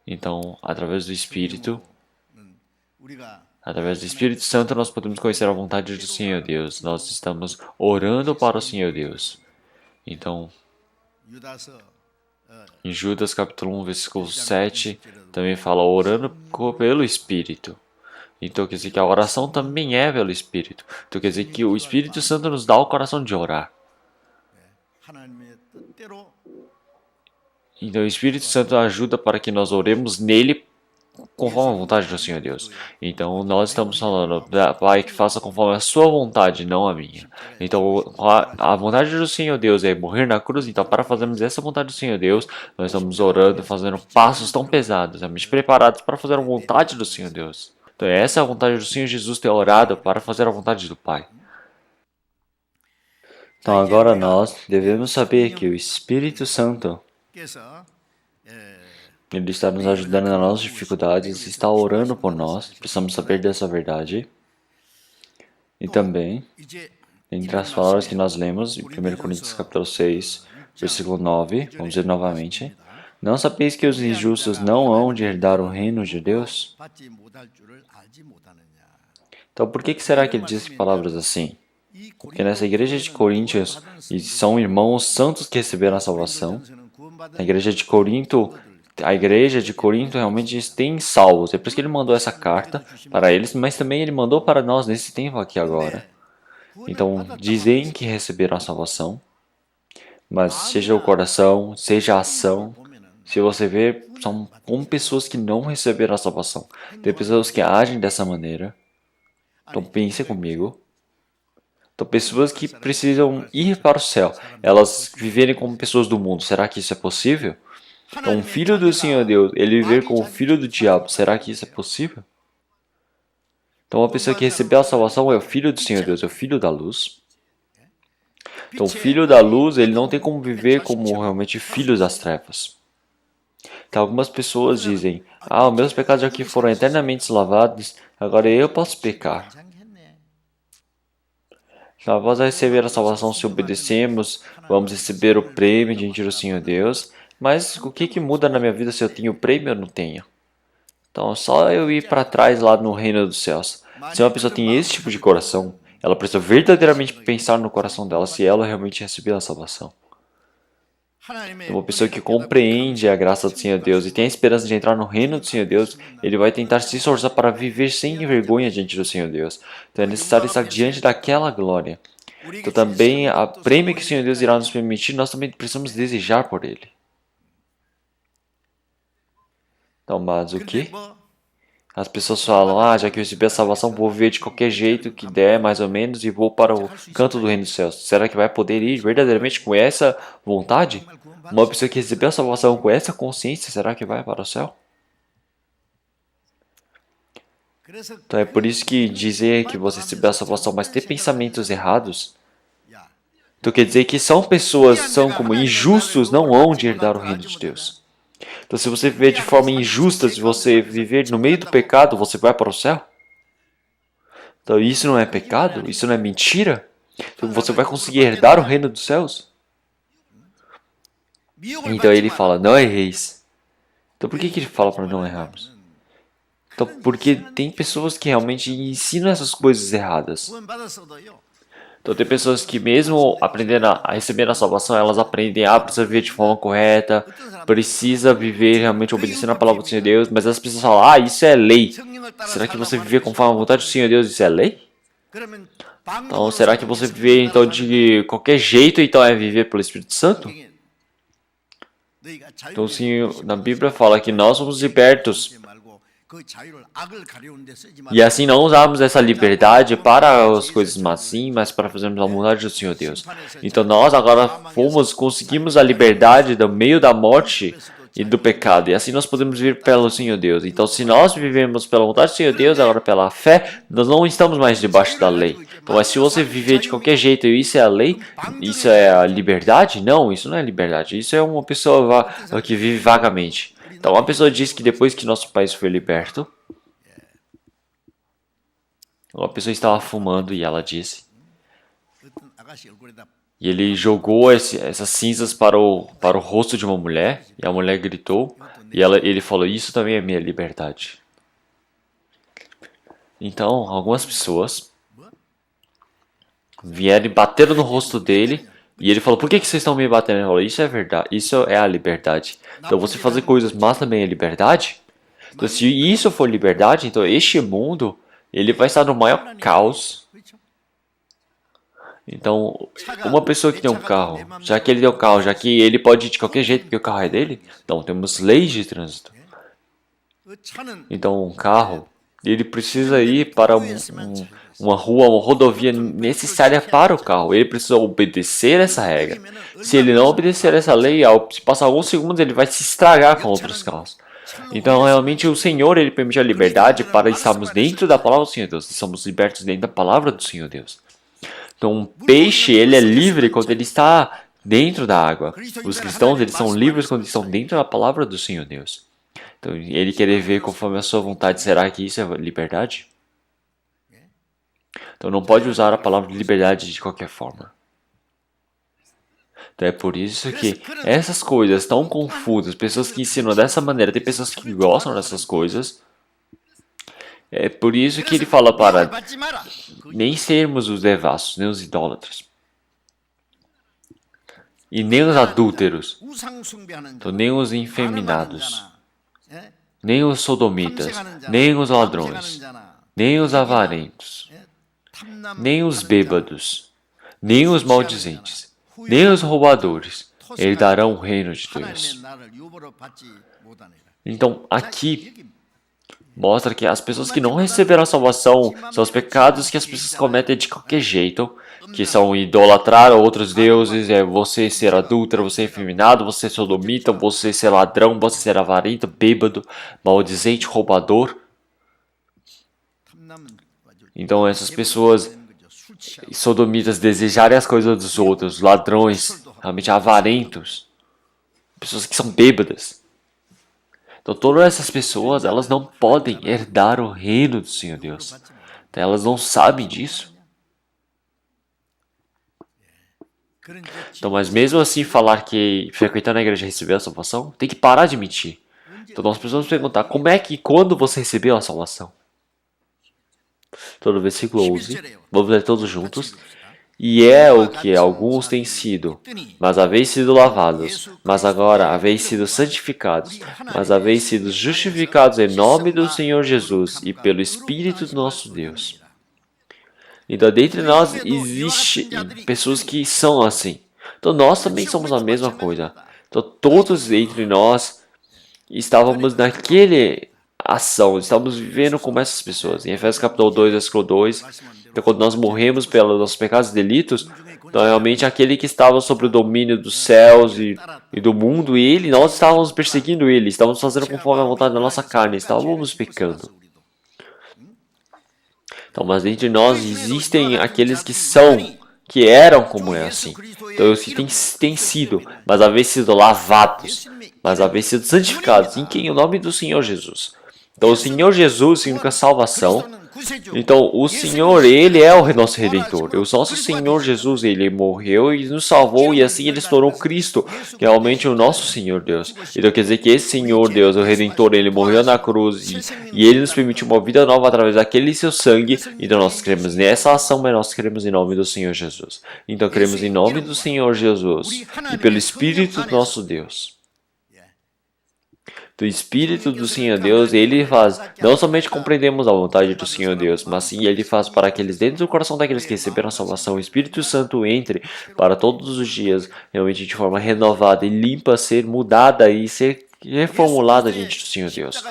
Então, através do Espírito Santo, nós podemos conhecer a vontade do Senhor Deus. Nós estamos orando para o Senhor Deus. Então, em Judas capítulo 1, versículo 7, também fala orando pelo Espírito. Então quer dizer que a oração também é pelo Espírito. Então quer dizer que o Espírito Santo nos dá o coração de orar. Então o Espírito Santo ajuda para que nós oremos nele conforme a vontade do Senhor Deus. Então nós estamos falando, Pai, que faça conforme a sua vontade, não a minha. Então a vontade do Senhor Deus é morrer na cruz. Então para fazermos essa vontade do Senhor Deus, nós estamos orando, fazendo passos tão pesados, estamos preparados para fazer a vontade do Senhor Deus. Então essa é a vontade do Senhor Jesus ter orado para fazer a vontade do Pai. Então agora nós devemos saber que o Espírito Santo, ele está nos ajudando nas nossas dificuldades, está orando por nós, precisamos saber dessa verdade. E também, entre as palavras que nós lemos, em 1 Coríntios capítulo 6, versículo 9, vamos dizer novamente: Não sabeis que os injustos não hão de herdar o reino de Deus? Então, por que será que ele diz palavras assim? Porque nessa igreja de Coríntios, e são irmãos santos que receberam a salvação. Na igreja de Corinto, a igreja de Corinto realmente tem salvos. É por isso que ele mandou essa carta para eles, mas também ele mandou para nós nesse tempo aqui agora. Então, dizem que receberam a salvação, mas seja o coração, seja a ação, se você ver, são como pessoas que não receberam a salvação. Tem pessoas que agem dessa maneira. Então pense comigo. Então pessoas que precisam ir para o céu, elas viverem como pessoas do mundo, será que isso é possível? Então um filho do Senhor Deus, ele viver como filho do diabo, será que isso é possível? Então uma pessoa que recebeu a salvação é o filho do Senhor Deus, é o filho da luz. Então o filho da luz, ele não tem como viver como realmente filho das trevas. Então algumas pessoas dizem: os meus pecados aqui foram eternamente lavados, agora eu posso pecar. Então, após receber a salvação, se obedecemos, vamos receber o prêmio diante do Senhor Deus. Mas o que muda na minha vida se eu tenho o prêmio ou não tenho? Então é só eu ir para trás lá no reino dos céus. Se uma pessoa tem esse tipo de coração, ela precisa verdadeiramente pensar no coração dela se ela realmente recebeu a salvação. Uma pessoa que compreende a graça do Senhor Deus e tem a esperança de entrar no reino do Senhor Deus, ele vai tentar se esforçar para viver sem vergonha diante do Senhor Deus. Então é necessário estar diante daquela glória. Então também a prêmio que o Senhor Deus irá nos permitir, nós também precisamos desejar por ele. Então, mas o que? As pessoas falam, já que eu recebi a salvação, vou viver de qualquer jeito que der, mais ou menos, e vou para o canto do reino dos céus. Será que vai poder ir verdadeiramente com essa vontade? Uma pessoa que recebeu a salvação com essa consciência, será que vai para o céu? Então é por isso que dizer que você recebeu a salvação, mas ter pensamentos errados, então quer dizer que são pessoas que são como injustos, não hão de herdar o reino de Deus. Então se você viver de forma injusta, se você viver no meio do pecado, você vai para o céu? Então isso não é pecado? Isso não é mentira? Então você vai conseguir herdar o reino dos céus? Então ele fala, não erreis. Então por que ele fala para não errarmos? Então porque tem pessoas que realmente ensinam essas coisas erradas. Então tem pessoas que mesmo aprendendo a receber a salvação, elas aprendem a precisa viver de forma correta, precisa viver realmente obedecendo a palavra do Senhor Deus, mas as pessoas falam, isso é lei. Será que você viver conforme a vontade do Senhor Deus, isso é lei? Então será que você viver então de qualquer jeito, então é viver pelo Espírito Santo? Então sim, na Bíblia fala que nós somos libertos. E assim não usamos essa liberdade para as coisas más, sim, mas para fazermos a vontade do Senhor Deus. Então nós agora conseguimos a liberdade do meio da morte e do pecado. E assim nós podemos viver pelo Senhor Deus. Então se nós vivemos pela vontade do Senhor Deus, agora pela fé, nós não estamos mais debaixo da lei. Então, mas se você viver de qualquer jeito e isso é a lei, isso é a liberdade? Não, isso não é liberdade. Isso é uma pessoa que vive vagamente. Então, uma pessoa diz que depois que nosso país foi liberto, uma pessoa estava fumando e ela disse, e ele jogou essas cinzas para o rosto de uma mulher, e a mulher gritou, e ele falou, isso também é minha liberdade. Então, algumas pessoas vieram e bateram no rosto dele, e ele falou, por que vocês estão me batendo? Ele falou, isso é verdade, isso é a liberdade. Então você fazer coisas más também é liberdade? Então se isso for liberdade, então este mundo, ele vai estar no maior caos. Então, uma pessoa que tem um carro, já que ele tem um carro, já que ele pode ir de qualquer jeito porque o carro é dele, então temos leis de trânsito. Então um carro, ele precisa ir para uma rua, uma rodovia necessária para o carro. Ele precisa obedecer essa regra. Se ele não obedecer essa lei, se passar alguns segundos, ele vai se estragar com outros carros. Então, realmente, o Senhor, ele permite a liberdade para estarmos dentro da palavra do Senhor Deus. Somos libertos dentro da palavra do Senhor Deus. Então, um peixe, ele é livre quando ele está dentro da água. Os cristãos, eles são livres quando estão dentro da palavra do Senhor Deus. Então, ele querer ver conforme a sua vontade, será que isso é liberdade? Então não pode usar a palavra liberdade de qualquer forma. Então é por isso que essas coisas tão confusas, pessoas que ensinam dessa maneira, tem pessoas que gostam dessas coisas. É por isso que ele fala para nem sermos os devassos, nem os idólatras. E nem os adúlteros, então, nem os infeminados, nem os sodomitas, nem os ladrões, nem os avarentos, nem os bêbados, nem os maldizentes, nem os roubadores herdarão o reino de Deus. Então, aqui mostra que as pessoas que não receberam a salvação são os pecados que as pessoas cometem de qualquer jeito, que são idolatrar outros deuses, você ser adúltero, você ser efeminado, você ser sodomita, você ser ladrão, você ser avarento, bêbado, maldizente, roubador. Então essas pessoas sodomitas desejarem as coisas dos outros, ladrões, realmente avarentos, pessoas que são bêbadas. Então todas essas pessoas, elas não podem herdar o reino do Senhor Deus. Então, elas não sabem disso. Então, mas mesmo assim falar que frequentando a igreja recebeu a salvação, tem que parar de mentir. Então nós precisamos perguntar, como é que quando você recebeu a salvação? Todo versículo 11, vamos ler todos juntos. E é o que alguns têm sido, mas haveis sido lavados, mas agora haveis sido santificados, mas haveis sido justificados em nome do Senhor Jesus e pelo Espírito do nosso Deus. Então, dentre nós existe pessoas que são assim. Então, nós também somos a mesma coisa. Então, todos entre nós estávamos naquele ação, estávamos vivendo como essas pessoas. Em Efésios capítulo 2, versículo 2, então, quando nós morremos pelos nossos pecados e delitos, então realmente aquele que estava sobre o domínio dos céus e do mundo, nós estávamos perseguindo ele, estávamos fazendo conforme a vontade da nossa carne, estávamos pecando. Então, mas entre nós existem aqueles que eram como é assim. Então, os que têm sido, mas haver sido lavados, mas haver sido santificados, em quem? O nome do Senhor Jesus. Então, o Senhor Jesus significa salvação. Então, o Senhor, Ele é o nosso Redentor. O nosso Senhor Jesus, Ele morreu e nos salvou, e assim Ele se tornou Cristo, que é realmente o nosso Senhor Deus. Então, quer dizer que esse Senhor Deus, o Redentor, Ele morreu na cruz e Ele nos permitiu uma vida nova através daquele seu sangue. Então, nós cremos nessa ação, mas nós cremos em nome do Senhor Jesus. Então, cremos em nome do Senhor Jesus e pelo Espírito do nosso Deus. Do Espírito do Senhor Deus, Ele faz, não somente compreendemos a vontade do Senhor Deus, mas sim Ele faz para aqueles dentro do coração daqueles que receberam a salvação, o Espírito Santo entre para todos os dias, realmente de forma renovada e limpa, ser mudada e ser reformulada diante do Senhor Deus.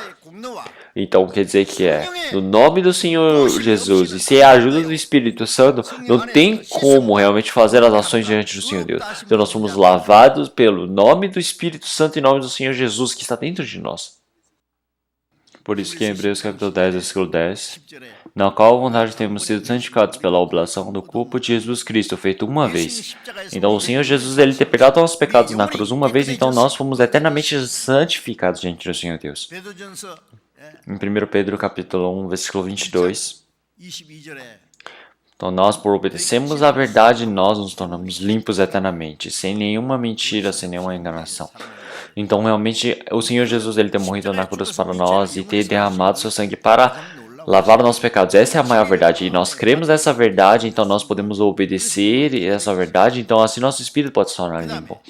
Então quer dizer que no nome do Senhor Jesus e sem a ajuda do Espírito Santo, não tem como realmente fazer as ações diante do Senhor Deus. Então nós somos lavados pelo nome do Espírito Santo e nome do Senhor Jesus que está dentro de nós. Por isso que em Hebreus capítulo 10, versículo 10, na qual vontade temos sido santificados pela oblação do corpo de Jesus Cristo, feito uma vez. Então o Senhor Jesus, Ele ter pegado nossos pecados na cruz uma vez, então nós fomos eternamente santificados diante do Senhor Deus. Em 1 Pedro capítulo 1, versículo 22, então nós, por obedecermos à verdade, nós nos tornamos limpos eternamente, sem nenhuma mentira, sem nenhuma enganação. Então realmente o Senhor Jesus, Ele ter morrido na cruz para nós e ter derramado seu sangue para lavar os nossos pecados. Essa é a maior verdade. E nós cremos nessa verdade, então nós podemos obedecer essa verdade. Então assim nosso espírito pode se tornar limpo.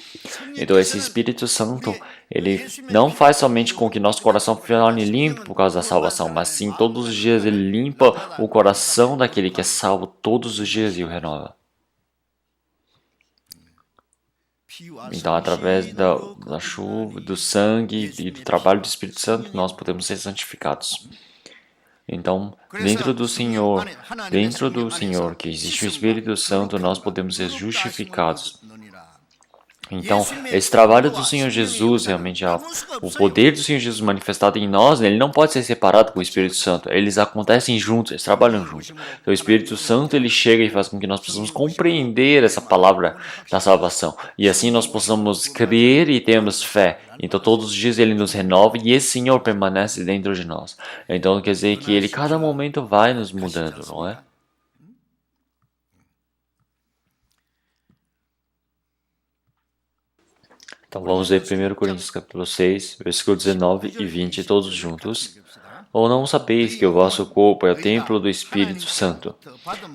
Então esse Espírito Santo, ele não faz somente com que nosso coração se torne limpo por causa da salvação, mas sim todos os dias ele limpa o coração daquele que é salvo todos os dias e o renova. Então, através da chuva, do sangue e do trabalho do Espírito Santo, nós podemos ser santificados. Então, dentro do Senhor, que existe o Espírito Santo, nós podemos ser justificados. Então, esse trabalho do Senhor Jesus, realmente, o poder do Senhor Jesus manifestado em nós, ele não pode ser separado com o Espírito Santo. Eles acontecem juntos, eles trabalham juntos. Então, o Espírito Santo, ele chega e faz com que nós possamos compreender essa palavra da salvação. E assim nós possamos crer e termos fé. Então, todos os dias ele nos renova e esse Senhor permanece dentro de nós. Então, quer dizer que ele, cada momento, vai nos mudando, não é? Então vamos ler 1 Coríntios capítulo 6, versículo 19 e 20, todos juntos. Ou não sabeis que o vosso corpo é o templo do Espírito Santo,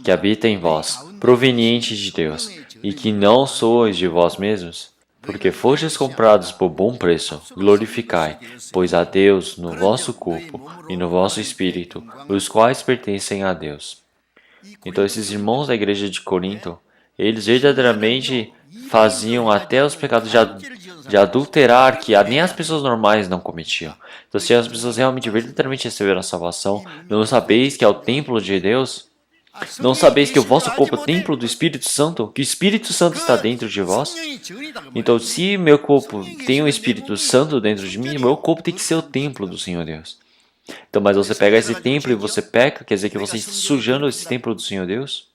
que habita em vós, proveniente de Deus, e que não sois de vós mesmos? Porque fostes comprados por bom preço, glorificai, pois a Deus no vosso corpo e no vosso espírito, os quais pertencem a Deus. Então esses irmãos da igreja de Corinto, eles verdadeiramente faziam até os pecados de adulterar que nem as pessoas normais não cometiam. Então, se as pessoas realmente verdadeiramente receberam a salvação, não sabeis que é o templo de Deus? Não sabeis que o vosso corpo é o templo do Espírito Santo? Que o Espírito Santo está dentro de vós? Então, se meu corpo tem o Espírito Santo dentro de mim, meu corpo tem que ser o templo do Senhor Deus. Então, mas você pega esse templo e você peca, quer dizer que você está sujando esse templo do Senhor Deus?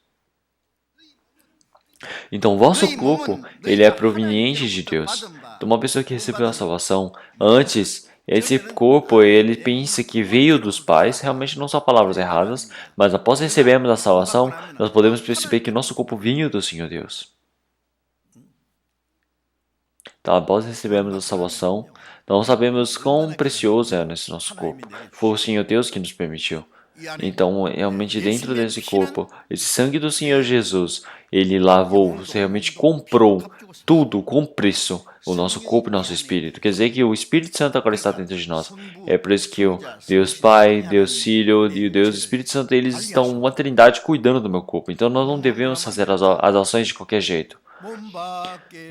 Então, o vosso corpo, ele é proveniente de Deus. Então, uma pessoa que recebeu a salvação, antes, esse corpo, ele pensa que veio dos pais, realmente não são palavras erradas, mas após recebermos a salvação, nós podemos perceber que nosso corpo vinha do Senhor Deus. Então, após recebermos a salvação, não sabemos quão precioso é esse nosso corpo. Foi o Senhor Deus que nos permitiu. Então, realmente dentro desse corpo, esse sangue do Senhor Jesus, ele lavou, realmente comprou tudo com preço, o nosso corpo e nosso espírito. Quer dizer que o Espírito Santo agora está dentro de nós. É por isso que o Deus Pai, Deus Filho e o Deus Espírito Santo, eles estão uma trindade cuidando do meu corpo. Então nós não devemos fazer as ações de qualquer jeito.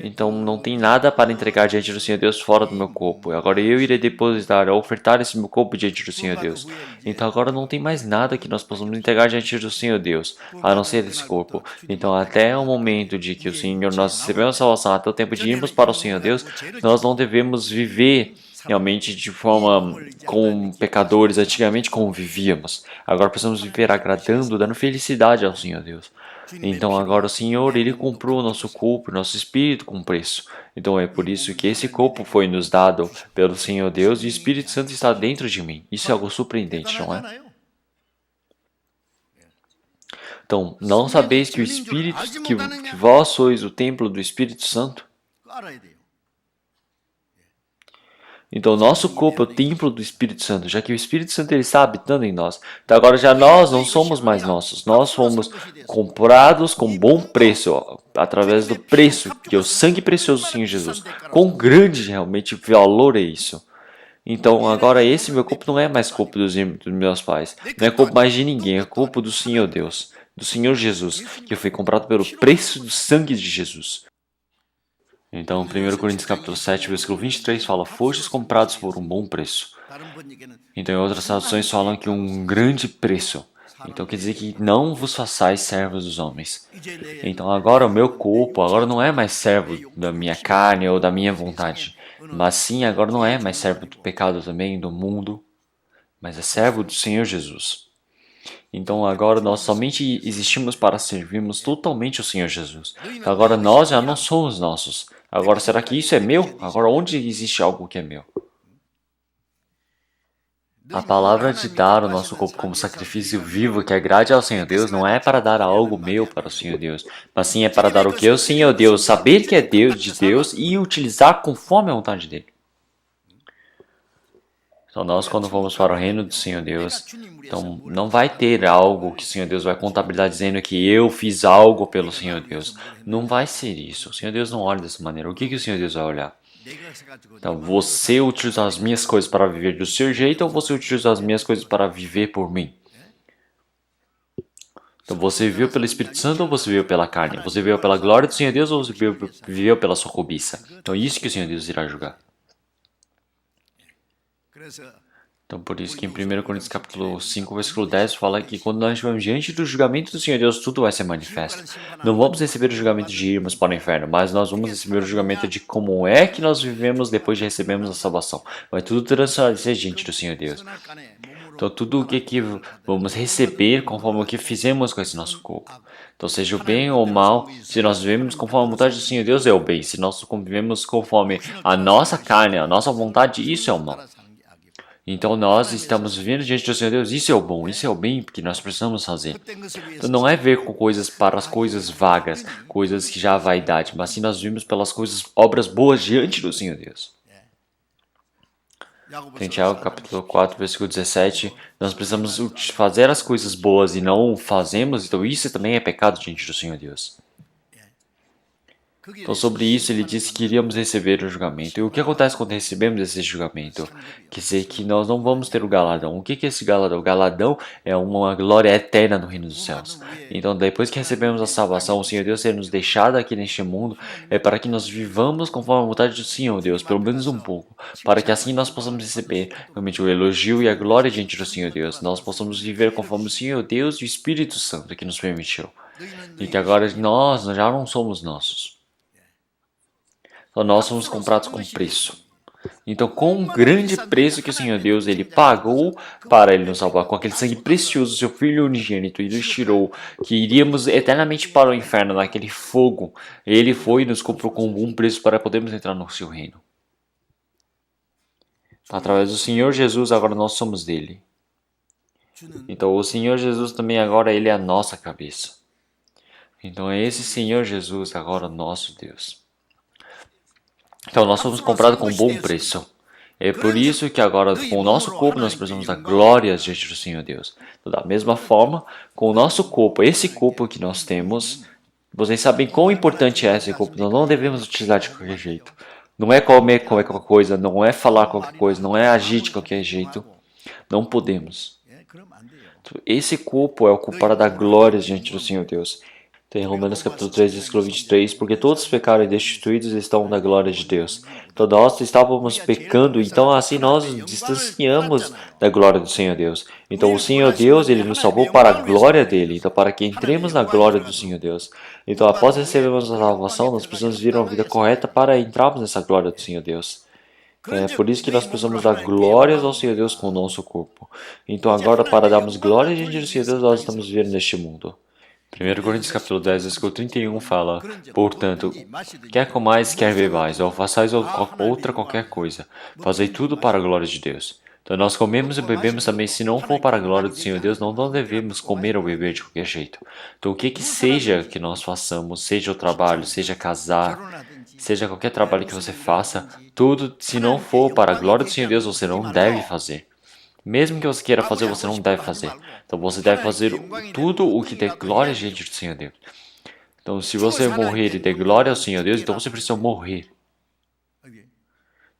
Então não tem nada para entregar diante do Senhor Deus fora do meu corpo. Agora eu irei depositar, ofertar esse meu corpo diante do Senhor Deus. Então agora não tem mais nada que nós possamos entregar diante do Senhor Deus, a não ser esse corpo. Então até o momento de que o Senhor, nós recebemos a salvação, até o tempo de irmos para o Senhor Deus, nós não devemos viver realmente de forma com pecadores. Antigamente como vivíamos. Agora precisamos viver agradando, dando felicidade ao Senhor Deus. Então agora o Senhor, Ele comprou o nosso corpo, nosso espírito com preço. Então é por isso que esse corpo foi nos dado pelo Senhor Deus e o Espírito Santo está dentro de mim. Isso é algo surpreendente, não é? Então, não sabeis que o Espírito, que vós sois o templo do Espírito Santo? Então, nosso corpo é o templo do Espírito Santo, já que o Espírito Santo ele está habitando em nós. Então, agora já nós não somos mais nossos. Nós fomos comprados com bom preço, através do preço, que é o sangue precioso do Senhor Jesus. Quão grande realmente valor é isso? Então, agora esse meu corpo não é mais corpo dos meus pais. Não é corpo mais de ninguém, é corpo do Senhor Deus, do Senhor Jesus, que foi comprado pelo preço do sangue de Jesus. Então, 1 Coríntios capítulo 7, versículo 23 fala: fostes comprados por um bom preço. Então, em outras traduções falam que um grande preço. Então, quer dizer que não vos façais servos dos homens. Então, agora o meu corpo agora não é mais servo da minha carne ou da minha vontade. Mas sim, agora não é mais servo do pecado também, do mundo. Mas é servo do Senhor Jesus. Então agora nós somente existimos para servirmos totalmente o Senhor Jesus. Então, agora nós já não somos nossos. Agora será que isso é meu? Agora onde existe algo que é meu? A palavra de dar o nosso corpo como sacrifício vivo que agrade ao Senhor Deus não é para dar algo meu para o Senhor Deus, mas sim é para dar o que é o Senhor Deus, saber que é Deus de Deus e utilizar conforme a vontade dele. Então nós quando vamos para o reino do Senhor Deus, então não vai ter algo que o Senhor Deus vai contabilizar dizendo que eu fiz algo pelo Senhor Deus. Não vai ser isso. O Senhor Deus não olha dessa maneira. O que o Senhor Deus vai olhar? Então você utiliza as minhas coisas para viver do seu jeito ou você utiliza as minhas coisas para viver por mim? Então você viveu pelo Espírito Santo ou você viveu pela carne? Você viveu pela glória do Senhor Deus ou você viveu pela sua cobiça? Então isso que o Senhor Deus irá julgar. Então por isso que em 1 Coríntios capítulo 5, versículo 10 fala que quando nós estivermos diante do julgamento do Senhor Deus, tudo vai ser manifesto. Não vamos receber o julgamento de irmos para o inferno, mas nós vamos receber o julgamento de como é que nós vivemos depois de recebermos a salvação. Vai tudo transparecer diante do Senhor Deus. Então tudo o que vamos receber conforme o que fizemos com esse nosso corpo. Então seja o bem ou o mal, se nós vivemos conforme a vontade do Senhor Deus é o bem. Se nós vivemos conforme a nossa carne, a nossa vontade, isso é o mal. Então nós estamos vivendo diante do Senhor Deus, isso é o bom, isso é o bem que nós precisamos fazer. Então não é ver com coisas para as coisas vagas, coisas que já há vaidade, mas sim nós vivemos pelas coisas, obras boas diante do Senhor Deus. Em Tiago capítulo 4, versículo 17, nós precisamos fazer as coisas boas e não o fazemos, então isso também é pecado diante do Senhor Deus. Então sobre isso ele disse que iríamos receber o julgamento. E o que acontece quando recebemos esse julgamento? Quer dizer que nós não vamos ter o galadão. O que é esse galadão? O galadão é uma glória eterna no reino dos céus. Então depois que recebemos a salvação, o Senhor Deus ter nos deixado aqui neste mundo é para que nós vivamos conforme a vontade do Senhor Deus, pelo menos um pouco, para que assim nós possamos receber realmente o elogio e a glória diante do Senhor Deus. Nós possamos viver conforme o Senhor Deus e o Espírito Santo que nos permitiu. E que agora nós já não somos nossos. Então nós somos comprados com preço. Então com um grande preço que o Senhor Deus ele pagou para ele nos salvar, com aquele sangue precioso, seu Filho unigênito, e nos tirou, que iríamos eternamente para o inferno, naquele fogo. Ele foi e nos comprou com um preço para podermos entrar no seu reino. Através do Senhor Jesus agora nós somos dele. Então o Senhor Jesus também agora ele é a nossa cabeça. Então é esse Senhor Jesus agora o nosso Deus. Então nós somos comprados com bom preço. É por isso que agora, com o nosso corpo, nós precisamos dar glórias diante do Senhor Deus. Então, da mesma forma, com o nosso corpo, esse corpo que nós temos, vocês sabem quão importante é esse corpo. Nós não devemos utilizar de qualquer jeito. Não é comer qualquer coisa, não é falar qualquer coisa, não é agir de qualquer jeito. Não podemos. 예, 그러면 안 돼요. Esse corpo é o corpo para dar glórias diante do Senhor Deus. Tem Romanos capítulo 3, versículo 23, porque todos pecaram e destituídos estão da glória de Deus. Então nós estávamos pecando, então assim nós nos distanciamos da glória do Senhor Deus. Então o Senhor Deus, Ele nos salvou para a glória dele, então para que entremos na glória do Senhor Deus. Então após recebermos a salvação, nós precisamos viver uma vida correta para entrarmos nessa glória do Senhor Deus. É por isso que nós precisamos dar glórias ao Senhor Deus com o nosso corpo. Então agora, para darmos glória diante do Senhor Deus, nós estamos vivendo neste mundo. 1 Coríntios capítulo 10, versículo 31 fala: portanto, quer comais, quer bebais, ou façais outra qualquer coisa, fazei tudo para a glória de Deus. Então nós comemos e bebemos também, se não for para a glória do Senhor Deus, não devemos comer ou beber de qualquer jeito. Então o que que seja que nós façamos, seja o trabalho, seja casar, seja qualquer trabalho que você faça, tudo, se não for para a glória do Senhor Deus, você não deve fazer. Mesmo que você queira fazer, você não deve fazer. Então você deve fazer tudo o que der glória diante do Senhor Deus. Então se você morrer e der glória ao Senhor Deus, então você precisa morrer.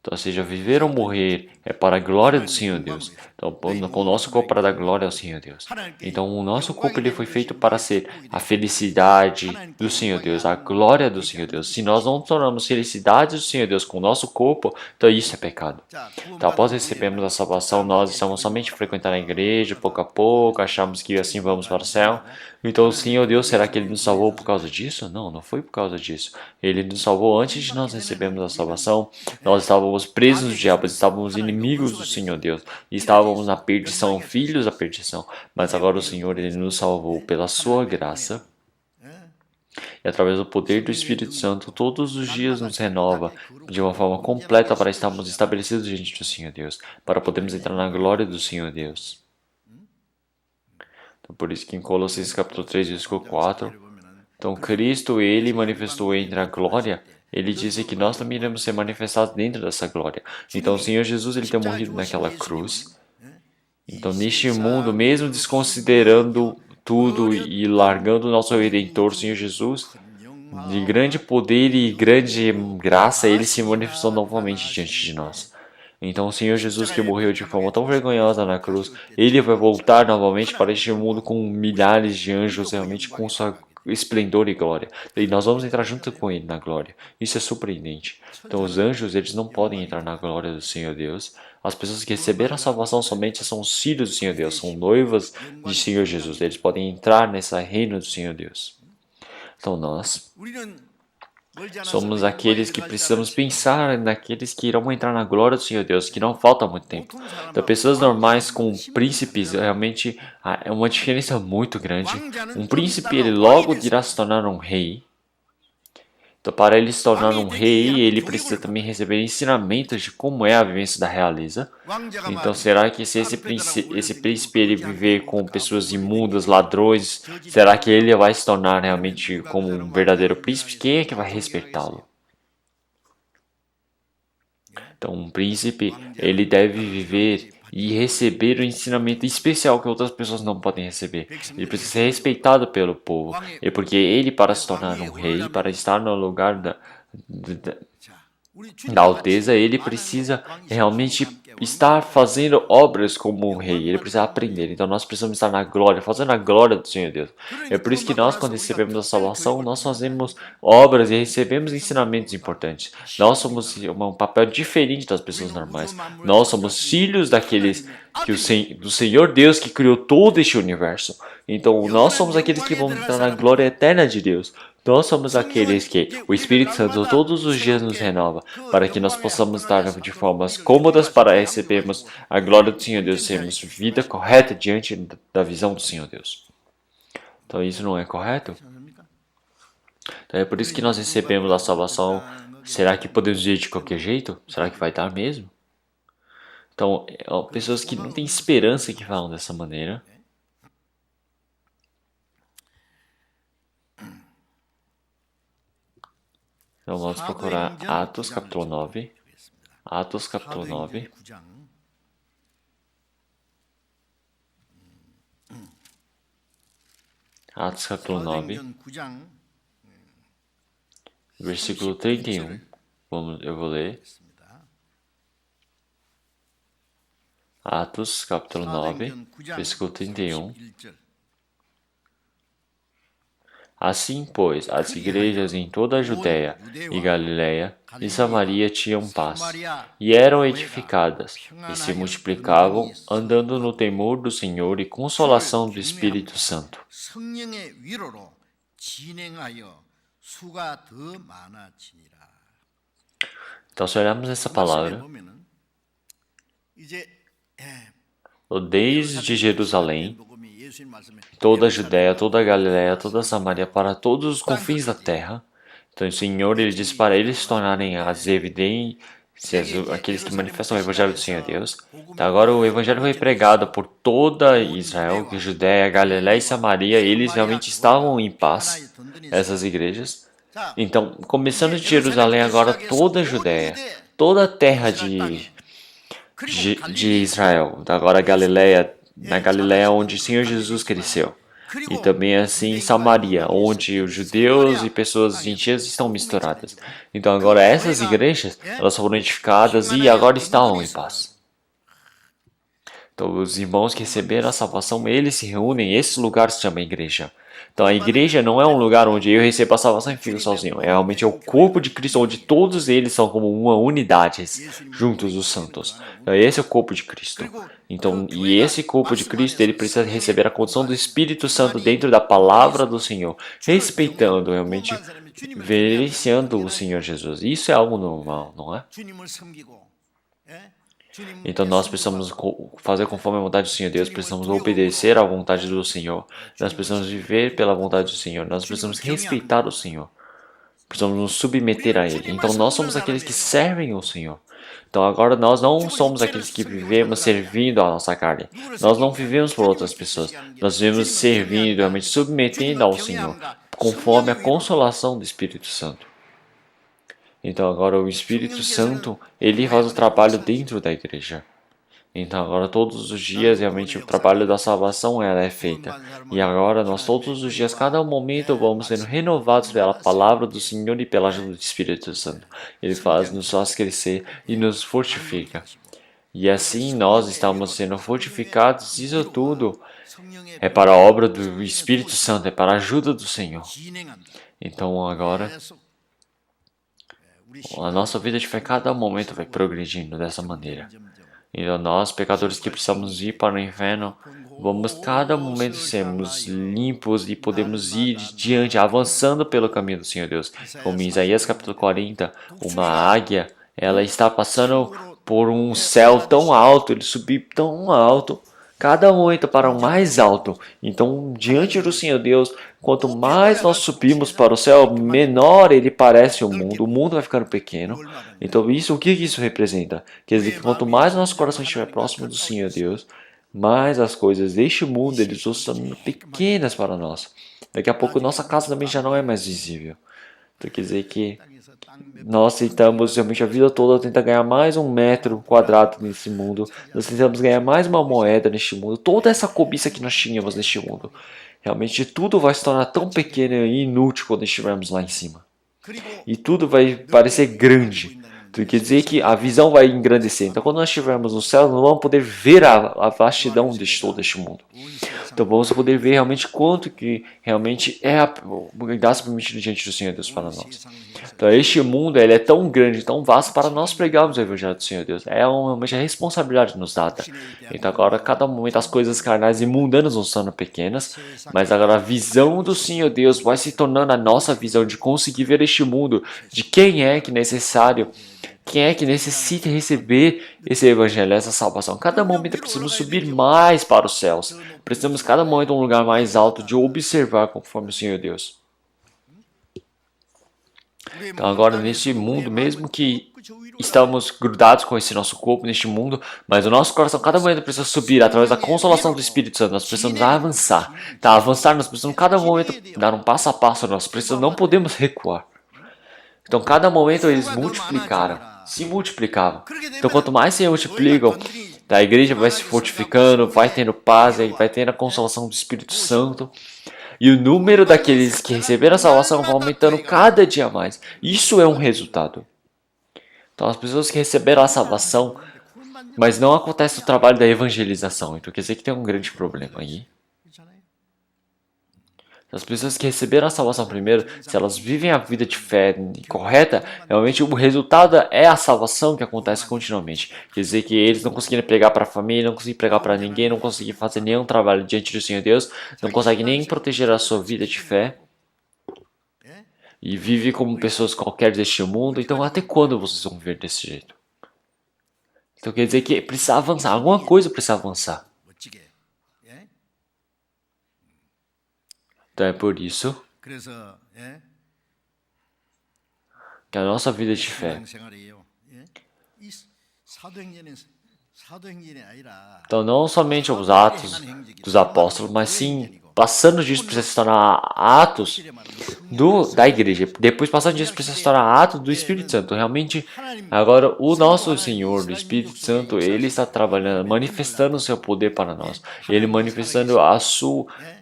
Então, seja viver ou morrer é para a glória do Senhor Deus. Então, com o nosso corpo para dar glória ao Senhor Deus. Então, o nosso corpo ele foi feito para ser a felicidade do Senhor Deus, a glória do Senhor Deus. Se nós não tornamos felicidade do Senhor Deus com o nosso corpo, então isso é pecado. Então, após recebermos a salvação, nós estamos somente frequentando a igreja, pouco a pouco, achamos que assim vamos para o céu. Então, o Senhor Deus, será que Ele nos salvou por causa disso? Não, não foi por causa disso. Ele nos salvou antes de nós recebermos a salvação. Nós estávamos presos no diabo, estávamos inimigos do Senhor Deus. Estávamos na perdição, filhos da perdição. Mas agora o Senhor, Ele nos salvou pela sua graça. E através do poder do Espírito Santo, todos os dias nos renova de uma forma completa para estarmos estabelecidos diante do Senhor Deus. Para podermos entrar na glória do Senhor Deus. Então, por isso que em Colossenses capítulo 3, versículo 4, então Cristo, Ele manifestou entre a glória, Ele disse que nós também iremos ser manifestados dentro dessa glória. Então o Senhor Jesus, Ele tem morrido naquela cruz. Então neste mundo, mesmo desconsiderando tudo e largando o nosso Redentor, o Senhor Jesus, de grande poder e grande graça, Ele se manifestou novamente diante de nós. Então o Senhor Jesus, que morreu de forma tão vergonhosa na cruz, Ele vai voltar novamente para este mundo com milhares de anjos, realmente com sua esplendor e glória. E nós vamos entrar junto com Ele na glória. Isso é surpreendente. Então os anjos, eles não podem entrar na glória do Senhor Deus. As pessoas que receberam a salvação somente são os filhos do Senhor Deus, são noivas de Senhor Jesus. Eles podem entrar nessa reino do Senhor Deus. Então nós somos aqueles que precisamos pensar naqueles que irão entrar na glória do Senhor Deus, que não falta muito tempo. Então, pessoas normais com príncipes, realmente é uma diferença muito grande. Um príncipe, ele logo irá se tornar um rei. Então, para ele se tornar um rei, ele precisa também receber ensinamentos de como é a vivência da realeza. Então, será que se esse príncipe ele viver com pessoas imundas, ladrões, será que ele vai se tornar realmente como um verdadeiro príncipe? Quem é que vai respeitá-lo? Então, um príncipe, ele deve viver e receber um ensinamento especial que outras pessoas não podem receber. Ele precisa ser respeitado pelo povo. E porque ele, para se tornar um rei, para estar no lugar da alteza, ele precisa realmente estar fazendo obras como um rei. Ele precisa aprender. Então nós precisamos estar na glória, fazendo a glória do Senhor Deus. É por isso que nós, quando recebemos a salvação, nós fazemos obras e recebemos ensinamentos importantes. Nós somos um papel diferente das pessoas normais. Nós somos filhos daqueles do Senhor Deus que criou todo este universo. Então nós somos aqueles que vão entrar na glória eterna de Deus. Nós somos aqueles que o Espírito Santo todos os dias nos renova, para que nós possamos estar de formas cômodas para recebermos a glória do Senhor Deus, sermos vida correta diante da visão do Senhor Deus. Então isso não é correto? Então é por isso que nós recebemos a salvação. Será que podemos viver de qualquer jeito? Será que vai dar mesmo? Então, pessoas que não têm esperança que falam dessa maneira. Então vamos procurar Atos capítulo 9. Atos capítulo 9, Atos capítulo 9, 사도행전 9장 versículo 31. Eu vou ler. Atos capítulo 9, 사도행전 9장 versículo 31. 31절. Assim, pois, as igrejas em toda a Judéia e Galiléia e Samaria tinham paz, e eram edificadas, e se multiplicavam, andando no temor do Senhor e consolação do Espírito Santo. 성령의 위로로 진행하여 수가 더 많아지니라. Então, se olharmos essa palavra, 보면은 이제 desde Jerusalém, 복음이 예수님 말씀에 toda a Judéia, toda a Galiléia, toda a Samaria, para todos os confins da terra. Então o Senhor, ele diz para eles se tornarem as evidências, aqueles que manifestam o Evangelho do Senhor Deus. Então agora o Evangelho foi pregado por toda Israel, que Judéia, Galiléia e Samaria, eles realmente estavam em paz, essas igrejas. Então, começando de Jerusalém, agora toda a Judéia, toda a terra de Israel, agora Galiléia, na Galiléia onde o Senhor Jesus cresceu. E também assim Samaria, onde os judeus e pessoas gentias estão misturadas. Então agora essas igrejas, elas foram edificadas e agora estão em paz. Então os irmãos que receberam a salvação, eles se reúnem, esse lugar se chama igreja. Então a igreja não é um lugar onde eu recebo a salvação e fico sozinho. É realmente o corpo de Cristo, onde todos eles são como uma unidade, juntos os santos. Então esse é o corpo de Cristo. Então, e esse corpo de Cristo, ele precisa receber a condição do Espírito Santo dentro da palavra do Senhor, respeitando realmente, verenciando o Senhor Jesus. Isso é algo normal, não é? Então nós precisamos fazer conforme a vontade do Senhor Deus, precisamos obedecer à vontade do Senhor, nós precisamos viver pela vontade do Senhor, nós precisamos respeitar o Senhor, precisamos nos submeter a Ele. Então nós somos aqueles que servem o Senhor. Então agora nós não somos aqueles que vivemos servindo a nossa carne, nós não vivemos por outras pessoas, nós vivemos servindo, realmente submetendo ao Senhor, conforme a consolação do Espírito Santo. Então agora o Espírito Santo, ele faz o trabalho dentro da igreja. Então agora todos os dias realmente o trabalho da salvação ela é feita. E agora nós todos os dias, cada momento, vamos sendo renovados pela palavra do Senhor e pela ajuda do Espírito Santo. Ele nos faz crescer e nos fortifica. E assim nós estamos sendo fortificados. Isso tudo é para a obra do Espírito Santo, é para a ajuda do Senhor. Então agora a nossa vida de fé, cada momento vai progredindo dessa maneira. Então nós, pecadores que precisamos ir para o inferno, vamos cada momento sermos limpos e podemos ir diante, avançando pelo caminho do Senhor Deus. Como em Isaías capítulo 40, uma águia, ela está passando por um céu tão alto, ele subiu tão alto, cada momento para o mais alto. Então, diante do Senhor Deus, quanto mais nós subimos para o céu, menor ele parece o mundo vai ficando pequeno. Então, o que isso representa? Quer dizer que quanto mais nosso coração estiver próximo do Senhor Deus, mais as coisas deste mundo eles vão se tornando pequenas para nós. Daqui a pouco nossa casa também já não é mais visível. Então, quer dizer que nós tentamos realmente a vida toda tentar ganhar mais 1 m² nesse mundo. Nós tentamos ganhar mais uma moeda neste mundo. Toda essa cobiça que nós tínhamos neste mundo. Realmente tudo vai se tornar tão pequeno e inútil quando estivermos lá em cima. E tudo vai parecer grande. Então, quer dizer que a visão vai engrandecer. Então quando nós estivermos no céu, nós vamos poder ver a vastidão de todo este mundo. Então vamos poder ver realmente quanto que realmente é a graça permitida diante do Senhor Deus para nós. Então este mundo ele é tão grande, tão vasto para nós pregarmos o Evangelho do Senhor Deus. É realmente a responsabilidade nos dada. Então agora cada momento as coisas carnais e mundanas vão sendo pequenas, mas agora a visão do Senhor Deus vai se tornando a nossa visão de conseguir ver este mundo, de quem é que é necessário, quem é que necessita receber esse evangelho, essa salvação. Cada momento precisamos subir mais para os céus. Precisamos cada momento um lugar mais alto de observar conforme o Senhor Deus. Então agora neste mundo, mesmo que estamos grudados com esse nosso corpo neste mundo, mas o nosso coração cada momento precisa subir através da consolação do Espírito Santo. Nós precisamos avançar. Avançar, nós precisamos cada momento dar um passo a passo. Nós precisamos, não podemos recuar. Então cada momento eles multiplicaram. se multiplicavam. Então, quanto mais se multiplicam, a igreja vai se fortificando, vai tendo paz, vai tendo a consolação do Espírito Santo. E o número daqueles que receberam a salvação vai aumentando cada dia mais. Isso é um resultado. Então, as pessoas que receberam a salvação, mas não acontece o trabalho da evangelização. Então, quer dizer que tem um grande problema aí. As pessoas que receberam a salvação primeiro, se elas vivem a vida de fé correta, realmente o resultado é a salvação que acontece continuamente. Quer dizer que eles não conseguiram pregar para a família, não conseguiram pregar para ninguém, não conseguiram fazer nenhum trabalho diante do Senhor Deus, não conseguem nem proteger a sua vida de fé. E vivem como pessoas qualquer deste mundo. Então até quando vocês vão viver desse jeito? Então quer dizer que precisa avançar, alguma coisa precisa avançar. Então é por isso que a nossa vida de fé. Então não somente os atos dos apóstolos, mas sim, passando disso precisa se tornar atos da igreja. Depois passando disso precisa se tornar atos do Espírito Santo. Realmente, agora o nosso Senhor, o Espírito Santo, Ele está trabalhando, manifestando o seu poder para nós. Ele manifestando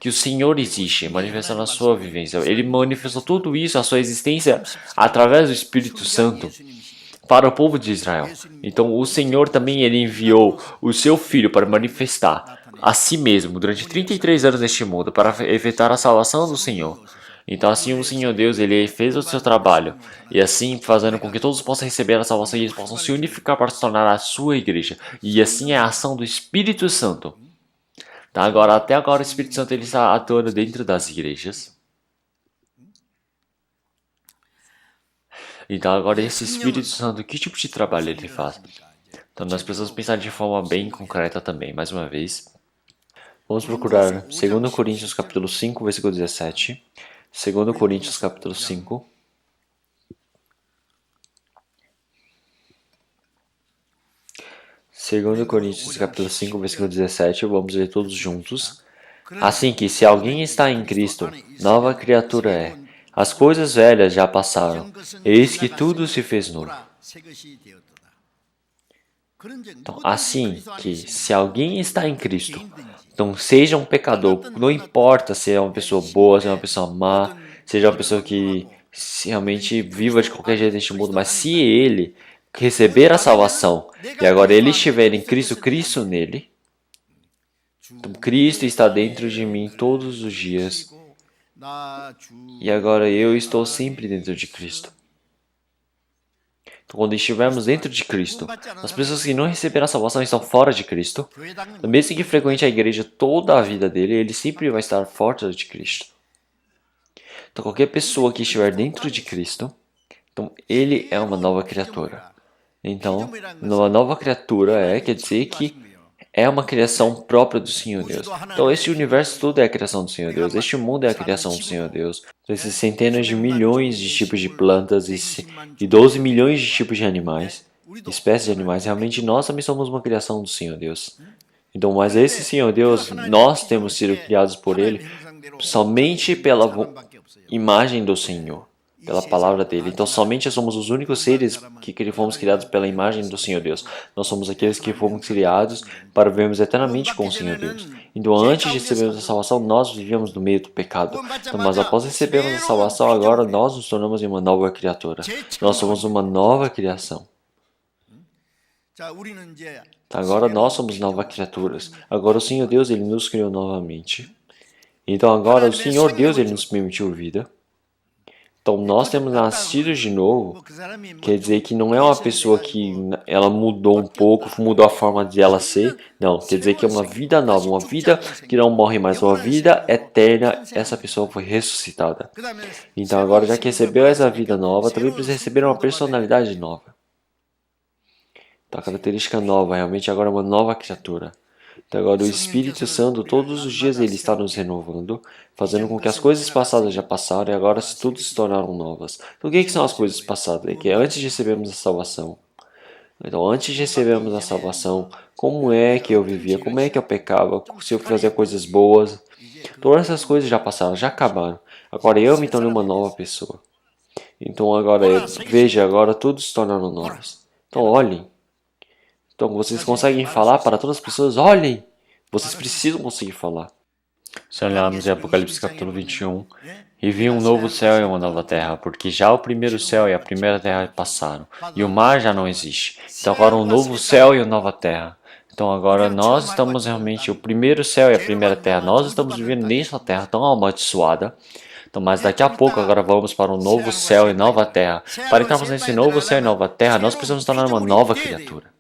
que o Senhor existe, manifestando a sua vivência. Ele manifestou tudo isso, a sua existência, através do Espírito Santo, para o povo de Israel. Então o Senhor também ele enviou o seu Filho para manifestar a si mesmo durante 33 anos neste mundo, para efetuar a salvação do Senhor. Então assim o Senhor Deus ele fez o seu trabalho, e assim fazendo com que todos possam receber a salvação e eles possam se unificar para se tornar a sua igreja. E assim é a ação do Espírito Santo. Tá? Até agora o Espírito Santo ele está atuando dentro das igrejas. Então agora esse Espírito Santo, que tipo de trabalho ele faz? Então nós precisamos pensar de forma bem concreta também, mais uma vez. Vamos procurar 2 Coríntios capítulo 5, versículo 17. 2 Coríntios capítulo 5. Segundo Coríntios capítulo 5, versículo 17, vamos ler todos juntos. Assim que, se alguém está em Cristo, nova criatura é. As coisas velhas já passaram, eis que tudo se fez novo. Então, assim que, se alguém está em Cristo, então seja um pecador, não importa se é uma pessoa boa, se é uma pessoa má, seja uma pessoa que realmente viva de qualquer jeito neste mundo, mas se ele receber a salvação e agora ele estiver em Cristo, Cristo nele, então Cristo está dentro de mim todos os dias. E agora eu estou sempre dentro de Cristo. Então, quando estivermos dentro de Cristo, as pessoas que não receberam a salvação estão fora de Cristo. Mesmo que frequente a igreja toda a vida dele, ele sempre vai estar fora de Cristo. Então, qualquer pessoa que estiver dentro de Cristo, então ele é uma nova criatura. Então, uma nova criatura quer dizer que é uma criação própria do Senhor Deus. Então, este universo todo é a criação do Senhor Deus. Este mundo é a criação do Senhor Deus. Então, esses centenas de milhões de tipos de plantas e 12 milhões de tipos de animais, espécies de animais, realmente nós também somos uma criação do Senhor Deus. Então, mas esse Senhor Deus, nós temos sido criados por Ele somente pela imagem do Senhor. Pela palavra dele. Então somente somos os únicos seres que fomos criados pela imagem do Senhor Deus. Nós somos aqueles que fomos criados para vivermos eternamente com o Senhor Deus. Então antes de recebermos a salvação, nós vivíamos no meio do pecado. Então, mas após recebermos a salvação, agora nós nos tornamos uma nova criatura. Nós somos uma nova criação. Agora nós somos novas criaturas. Agora o Senhor Deus ele nos criou novamente. Então agora o Senhor Deus ele nos permitiu vida. Então, nós temos nascido de novo, quer dizer que não é uma pessoa que ela mudou um pouco, mudou a forma de ela ser. Não, quer dizer que é uma vida nova, uma vida que não morre mais, uma vida eterna. Essa pessoa foi ressuscitada. Então, agora já que recebeu essa vida nova, também precisa receber uma personalidade nova. Então, a característica nova, realmente agora é uma nova criatura. Então agora o Espírito Santo todos os dias ele está nos renovando, fazendo com que as coisas passadas já passaram e agora tudo se tornaram novas. Então o que são as coisas passadas? É que antes de recebermos a salvação. Então antes de recebermos a salvação, como é que eu vivia? Como é que eu pecava? Se eu fazia coisas boas? Todas essas coisas já passaram, já acabaram. Agora eu me tornei uma nova pessoa. Então agora veja, agora tudo se tornaram novos. Então, olhem. Então, vocês conseguem falar para todas as pessoas, olhem. Vocês precisam conseguir falar. Se olharmos em Apocalipse capítulo 21, e vi um novo céu e uma nova terra, porque já o primeiro céu e a primeira terra passaram, e o mar já não existe. Então agora um novo céu e uma nova terra. Então agora nós estamos realmente, o primeiro céu e a primeira terra, nós estamos vivendo nessa terra tão amaldiçoada. Então, mas daqui a pouco agora vamos para um novo céu e nova terra. Para entrarmos nesse novo céu e nova terra, nós precisamos tornar uma nova criatura.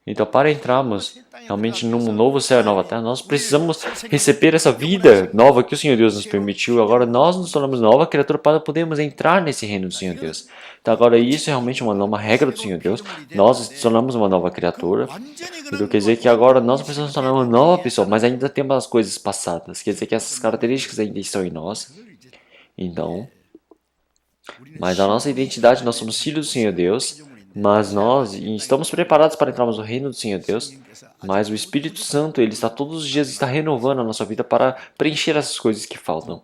Então, para entrarmos realmente num novo céu e nova terra, nós precisamos receber essa vida nova que o Senhor Deus nos permitiu. Agora nós nos tornamos nova criatura para podermos entrar nesse reino do Senhor Deus. Então agora isso é realmente uma regra do Senhor Deus. Nós nos tornamos uma nova criatura. Então quer dizer que agora nós precisamos tornar uma nova pessoa, mas ainda temos as coisas passadas. Quer dizer que essas características ainda estão em nós. Então, mas a nossa identidade, nós somos filhos do Senhor Deus. Mas nós estamos preparados para entrarmos no reino do Senhor Deus, mas o Espírito Santo, ele está todos os dias renovando a nossa vida para preencher essas coisas que faltam.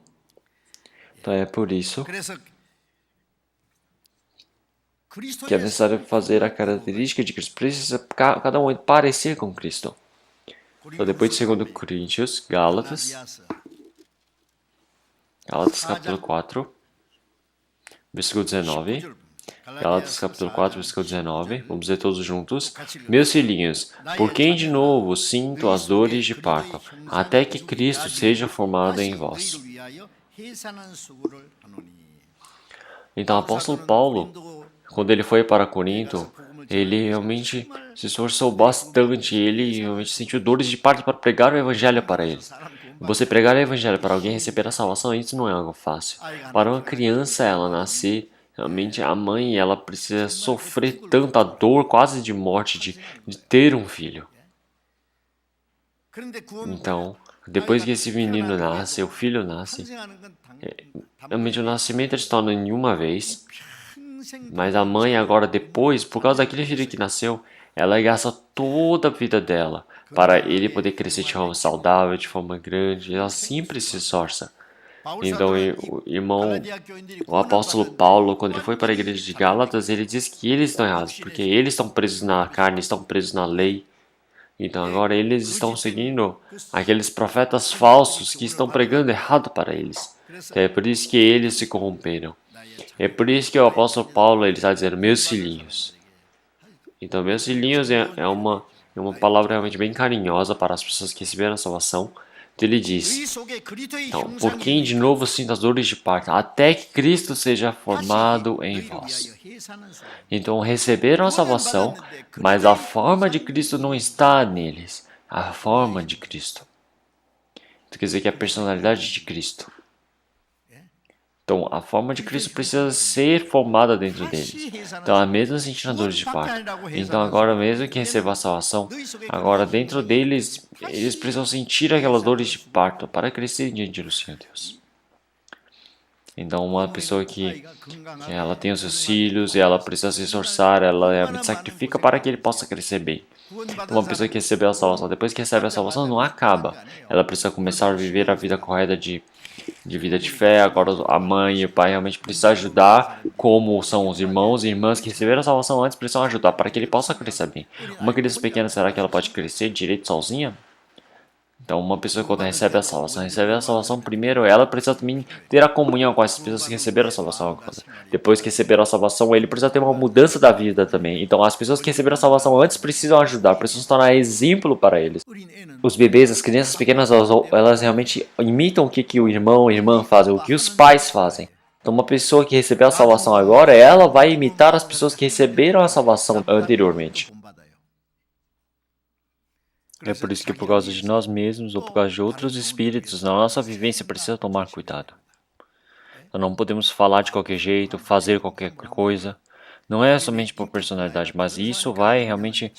Então é por isso que é necessário fazer a característica de Cristo. Precisa cada um parecer com Cristo. Então depois de 2 Coríntios, Gálatas capítulo 4, versículo 19. Gálatas capítulo 4, versículo 19, vamos ler todos juntos. Meus filhinhos, por quem de novo sinto as dores de parto, até que Cristo seja formado em vós. Então, o apóstolo Paulo, quando ele foi para Corinto, ele realmente se esforçou bastante, ele realmente sentiu dores de parto para pregar o evangelho para eles. Você pregar o evangelho para alguém receber a salvação, isso não é algo fácil. Para uma criança, ela nascer, realmente a mãe, ela precisa sofrer tanta dor, quase de morte, de ter um filho. Então, depois que esse menino nasce, o filho nasce, realmente o nascimento se torna em uma vez, mas a mãe agora depois, por causa daquele filho que nasceu, ela gasta toda a vida dela para ele poder crescer de forma saudável, de forma grande, ela sempre se esforça. Então, o apóstolo Paulo, quando ele foi para a igreja de Gálatas, ele diz que eles estão errados, porque eles estão presos na carne, estão presos na lei. Então, agora eles estão seguindo aqueles profetas falsos que estão pregando errado para eles. Então, é por isso que eles se corromperam. É por isso que o apóstolo Paulo ele está dizendo, meus filhinhos. Então, meus filhinhos é uma palavra realmente bem carinhosa para as pessoas que receberam a salvação. Então ele diz, então, por quem de novo sinto as dores de parto, até que Cristo seja formado em vós. Então receberam a salvação, mas a forma de Cristo não está neles. A forma de Cristo. Isso quer dizer que é a personalidade de Cristo. Então, a forma de Cristo precisa ser formada dentro deles. Então, a mesma sentindo as dores de parto. Então, agora mesmo que receba a salvação, agora dentro deles, eles precisam sentir aquelas dores de parto para crescer diante do Senhor Deus. Então, uma pessoa que ela tem os seus filhos e ela precisa se esforçar, ela realmente sacrifica para que ele possa crescer bem. Então, uma pessoa que recebeu a salvação, depois que recebe a salvação, não acaba. Ela precisa começar a viver a vida correta de vida de fé. Agora a mãe e o pai realmente precisam ajudar, como são os irmãos e irmãs que receberam a salvação antes, precisam ajudar para que ele possa crescer bem. Uma criança pequena, será que ela pode crescer direito sozinha? Então, uma pessoa quando recebe a salvação primeiro, ela precisa também ter a comunhão com essas pessoas que receberam a salvação agora. Depois que receberam a salvação, ele precisa ter uma mudança da vida também. Então, as pessoas que receberam a salvação antes precisam ajudar, precisam se tornar exemplo para eles. Os bebês, as crianças pequenas, elas realmente imitam o que o irmão e a irmã fazem, o que os pais fazem. Então, uma pessoa que recebeu a salvação agora, ela vai imitar as pessoas que receberam a salvação anteriormente. É por isso que por causa de nós mesmos ou por causa de outros espíritos, na nossa vivência precisa tomar cuidado. Então, não podemos falar de qualquer jeito, fazer qualquer coisa. Não é somente por personalidade, mas isso vai realmente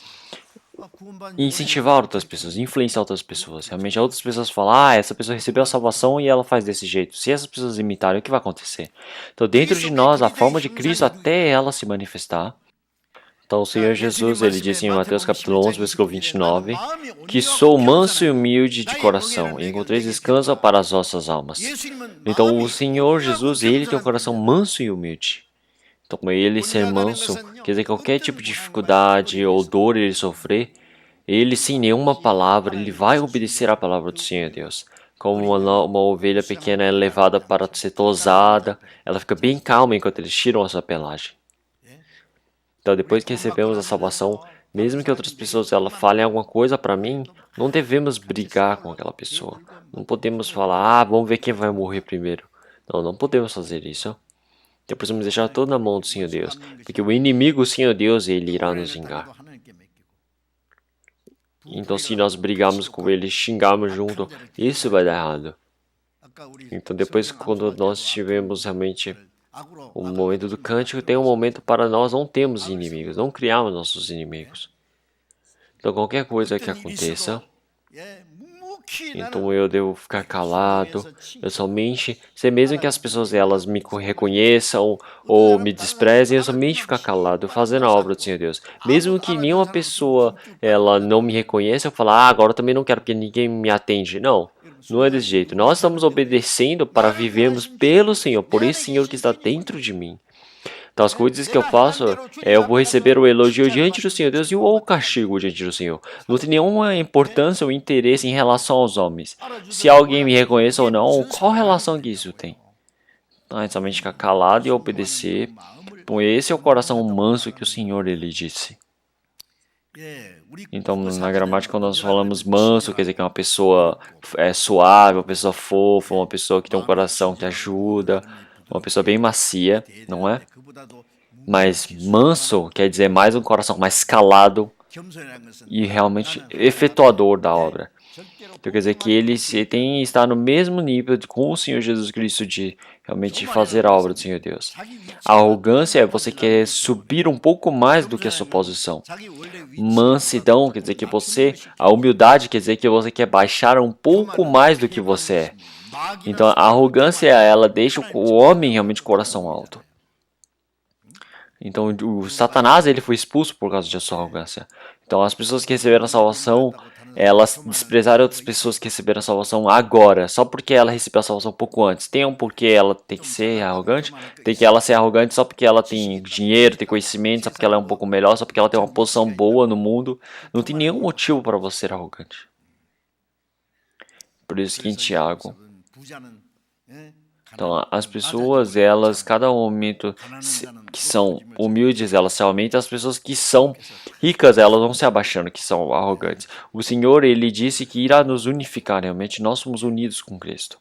incentivar outras pessoas, influenciar outras pessoas. Realmente outras pessoas falam, essa pessoa recebeu a salvação e ela faz desse jeito. Se essas pessoas imitarem, o que vai acontecer? Então, dentro de nós, a forma de Cristo até ela se manifestar. Então, o Senhor Jesus, ele disse em Mateus capítulo 11, versículo 29, que sou manso e humilde de coração, e encontrei descanso para as vossas almas. Então, o Senhor Jesus, ele tem um coração manso e humilde. Então, ele ser manso, quer dizer, qualquer tipo de dificuldade ou dor ele sofrer, ele sem nenhuma palavra, ele vai obedecer à palavra do Senhor Deus. Como uma ovelha pequena é levada para ser tosada, ela fica bem calma enquanto eles tiram a sua pelagem. Então, depois que recebemos a salvação, mesmo que outras pessoas falem alguma coisa para mim, não devemos brigar com aquela pessoa. Não podemos falar, vamos ver quem vai morrer primeiro. Não, não podemos fazer isso. Então, precisamos deixar tudo na mão do Senhor Deus, porque o inimigo, o Senhor Deus, ele irá nos vingar. Então, se nós brigarmos com ele, xingarmos junto, isso vai dar errado. Então, depois, quando nós tivemos realmente o momento do cântico, tem um momento para nós não termos inimigos, não criarmos nossos inimigos. Então, qualquer coisa que aconteça, então eu devo ficar calado, eu somente, se mesmo que as pessoas me reconheçam ou me desprezem, eu somente ficar calado, fazendo a obra do Senhor Deus. Mesmo que nenhuma pessoa não me reconheça, eu falar, agora eu também não quero porque ninguém me atende. Não, não é desse jeito. Nós estamos obedecendo para vivermos pelo Senhor, por esse Senhor que está dentro de mim. Então, as coisas que eu faço, eu vou receber o elogio diante do Senhor Deus e o castigo diante do Senhor. Não tem nenhuma importância ou interesse em relação aos homens. Se alguém me reconhece ou não, qual relação que isso tem? Então, é somente ficar calado e obedecer. Então, esse é o coração manso que o Senhor ele disse. Então, na gramática, quando nós falamos manso, quer dizer que é uma pessoa suave, uma pessoa fofa, uma pessoa que tem um coração que ajuda, uma pessoa bem macia, não é? Mas manso quer dizer mais um coração mais calado e realmente efetuador da obra. Então quer dizer que ele está no mesmo nível com o Senhor Jesus Cristo de realmente fazer a obra do Senhor Deus. A arrogância é você querer subir um pouco mais do que a sua posição. Mansidão quer dizer que a humildade quer dizer que você quer baixar um pouco mais do que você é. Então a arrogância ela deixa o homem realmente coração alto. Então o Satanás ele foi expulso por causa de sua arrogância. Então as pessoas que receberam a salvação, elas desprezaram outras pessoas que receberam a salvação agora, só porque ela recebeu a salvação um pouco antes. Tem um porquê ela tem que ser arrogante? Tem que ela ser arrogante só porque ela tem dinheiro, tem conhecimento, só porque ela é um pouco melhor, só porque ela tem uma posição boa no mundo. Não tem nenhum motivo para você ser arrogante. Por isso que em Tiago, então as pessoas, cada momento que são humildes, elas se aumentam. As pessoas que são ricas, elas vão se abaixando, que são arrogantes. O Senhor, ele disse que irá nos unificar, realmente nós somos unidos com Cristo.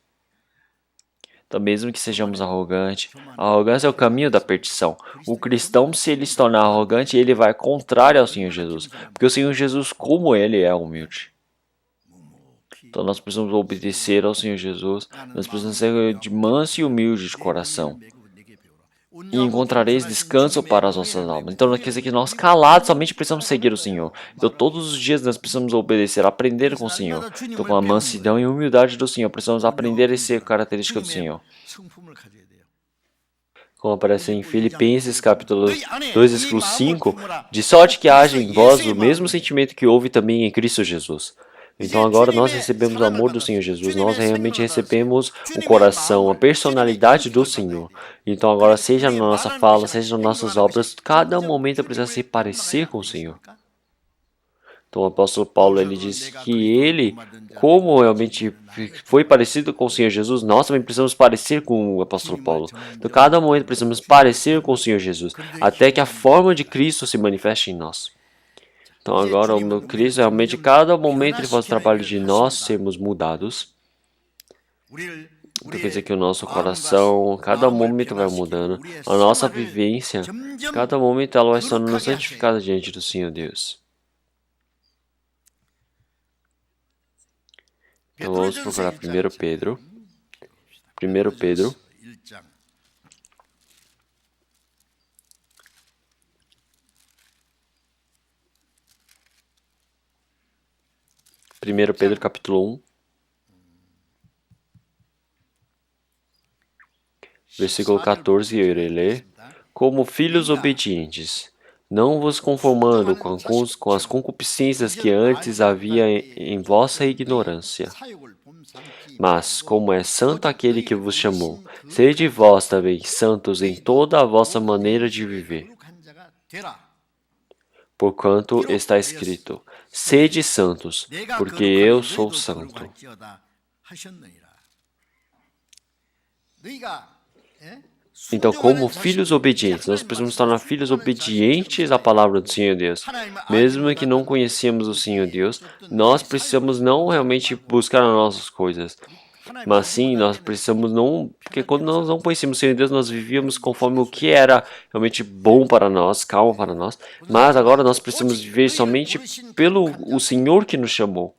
Então mesmo que sejamos arrogantes, a arrogância é o caminho da perdição. O cristão, se ele se tornar arrogante, ele vai contrário ao Senhor Jesus. Porque o Senhor Jesus, como ele é humilde. Então nós precisamos obedecer ao Senhor Jesus, nós precisamos ser de manso e humilde de coração. E encontrareis descanso para as nossas almas. Então não quer dizer que nós calados somente precisamos seguir o Senhor. Então todos os dias nós precisamos obedecer, aprender com o Senhor. Então com a mansidão e humildade do Senhor, precisamos aprender a ser característica do Senhor. Como aparece em Filipenses capítulo 2, versículo 5, de sorte que haja em vós o mesmo sentimento que houve também em Cristo Jesus. Então agora nós recebemos o amor do Senhor Jesus, nós realmente recebemos o coração, a personalidade do Senhor. Então agora seja na nossa fala, seja nas nossas obras, cada momento precisa se parecer com o Senhor. Então o apóstolo Paulo ele diz que ele, como realmente foi parecido com o Senhor Jesus, nós também precisamos parecer com o apóstolo Paulo. Então cada momento precisamos parecer com o Senhor Jesus, até que a forma de Cristo se manifeste em nós. Então agora o meu Cristo realmente cada momento ele faz o trabalho de nós sermos mudados. Então quer dizer que o nosso coração, cada momento vai mudando. A nossa vivência, cada momento ela vai se tornando santificada diante do Senhor Deus. Então vamos procurar 1 Pedro. 1 Pedro. 1 Pedro capítulo 1, versículo 14, eu irei ler. Como filhos obedientes, não vos conformando com as concupiscências que antes havia em vossa ignorância. Mas, como é santo aquele que vos chamou, sede vós também santos em toda a vossa maneira de viver. Porquanto está escrito, sede santos, porque eu sou santo. Então, como filhos obedientes, nós precisamos tornar filhos obedientes à palavra do Senhor Deus. Mesmo que não conhecemos o Senhor Deus, nós precisamos não realmente buscar as nossas coisas, mas sim, nós precisamos não... Porque quando nós não conhecíamos o Senhor Deus, nós vivíamos conforme o que era realmente bom para nós, calmo para nós. Mas agora nós precisamos viver somente pelo o Senhor que nos chamou.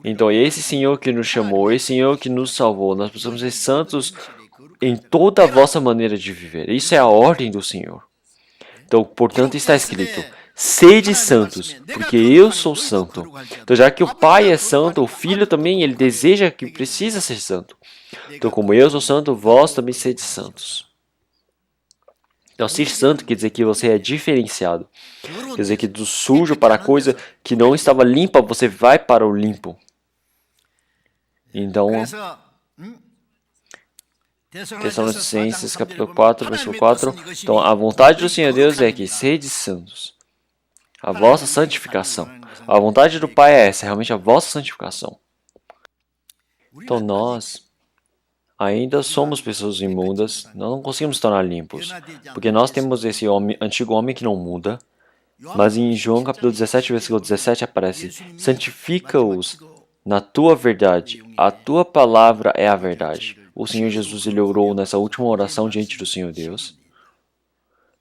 Então, esse Senhor que nos chamou, esse Senhor que nos salvou, nós precisamos ser santos em toda a vossa maneira de viver. Isso é a ordem do Senhor. Então, portanto, está escrito, sede santos, porque eu sou santo. Então, já que o Pai é santo, o Filho também, ele deseja que precisa ser santo. Então, como eu sou santo, vós também sede santos. Então, ser santo quer dizer que você é diferenciado. Quer dizer que do sujo para a coisa que não estava limpa, você vai para o limpo. Então, Tessalonicenses capítulo 4, versículo 4. Então, a vontade do Senhor Deus é que sede santos. A vossa santificação. A vontade do Pai é essa, realmente a vossa santificação. Então, nós ainda somos pessoas imundas, nós não conseguimos tornar limpos, porque nós temos esse antigo homem que não muda, mas em João capítulo 17, versículo 17 aparece, santifica-os na tua verdade, a tua palavra é a verdade. O Senhor Jesus, ele orou nessa última oração diante do Senhor Deus.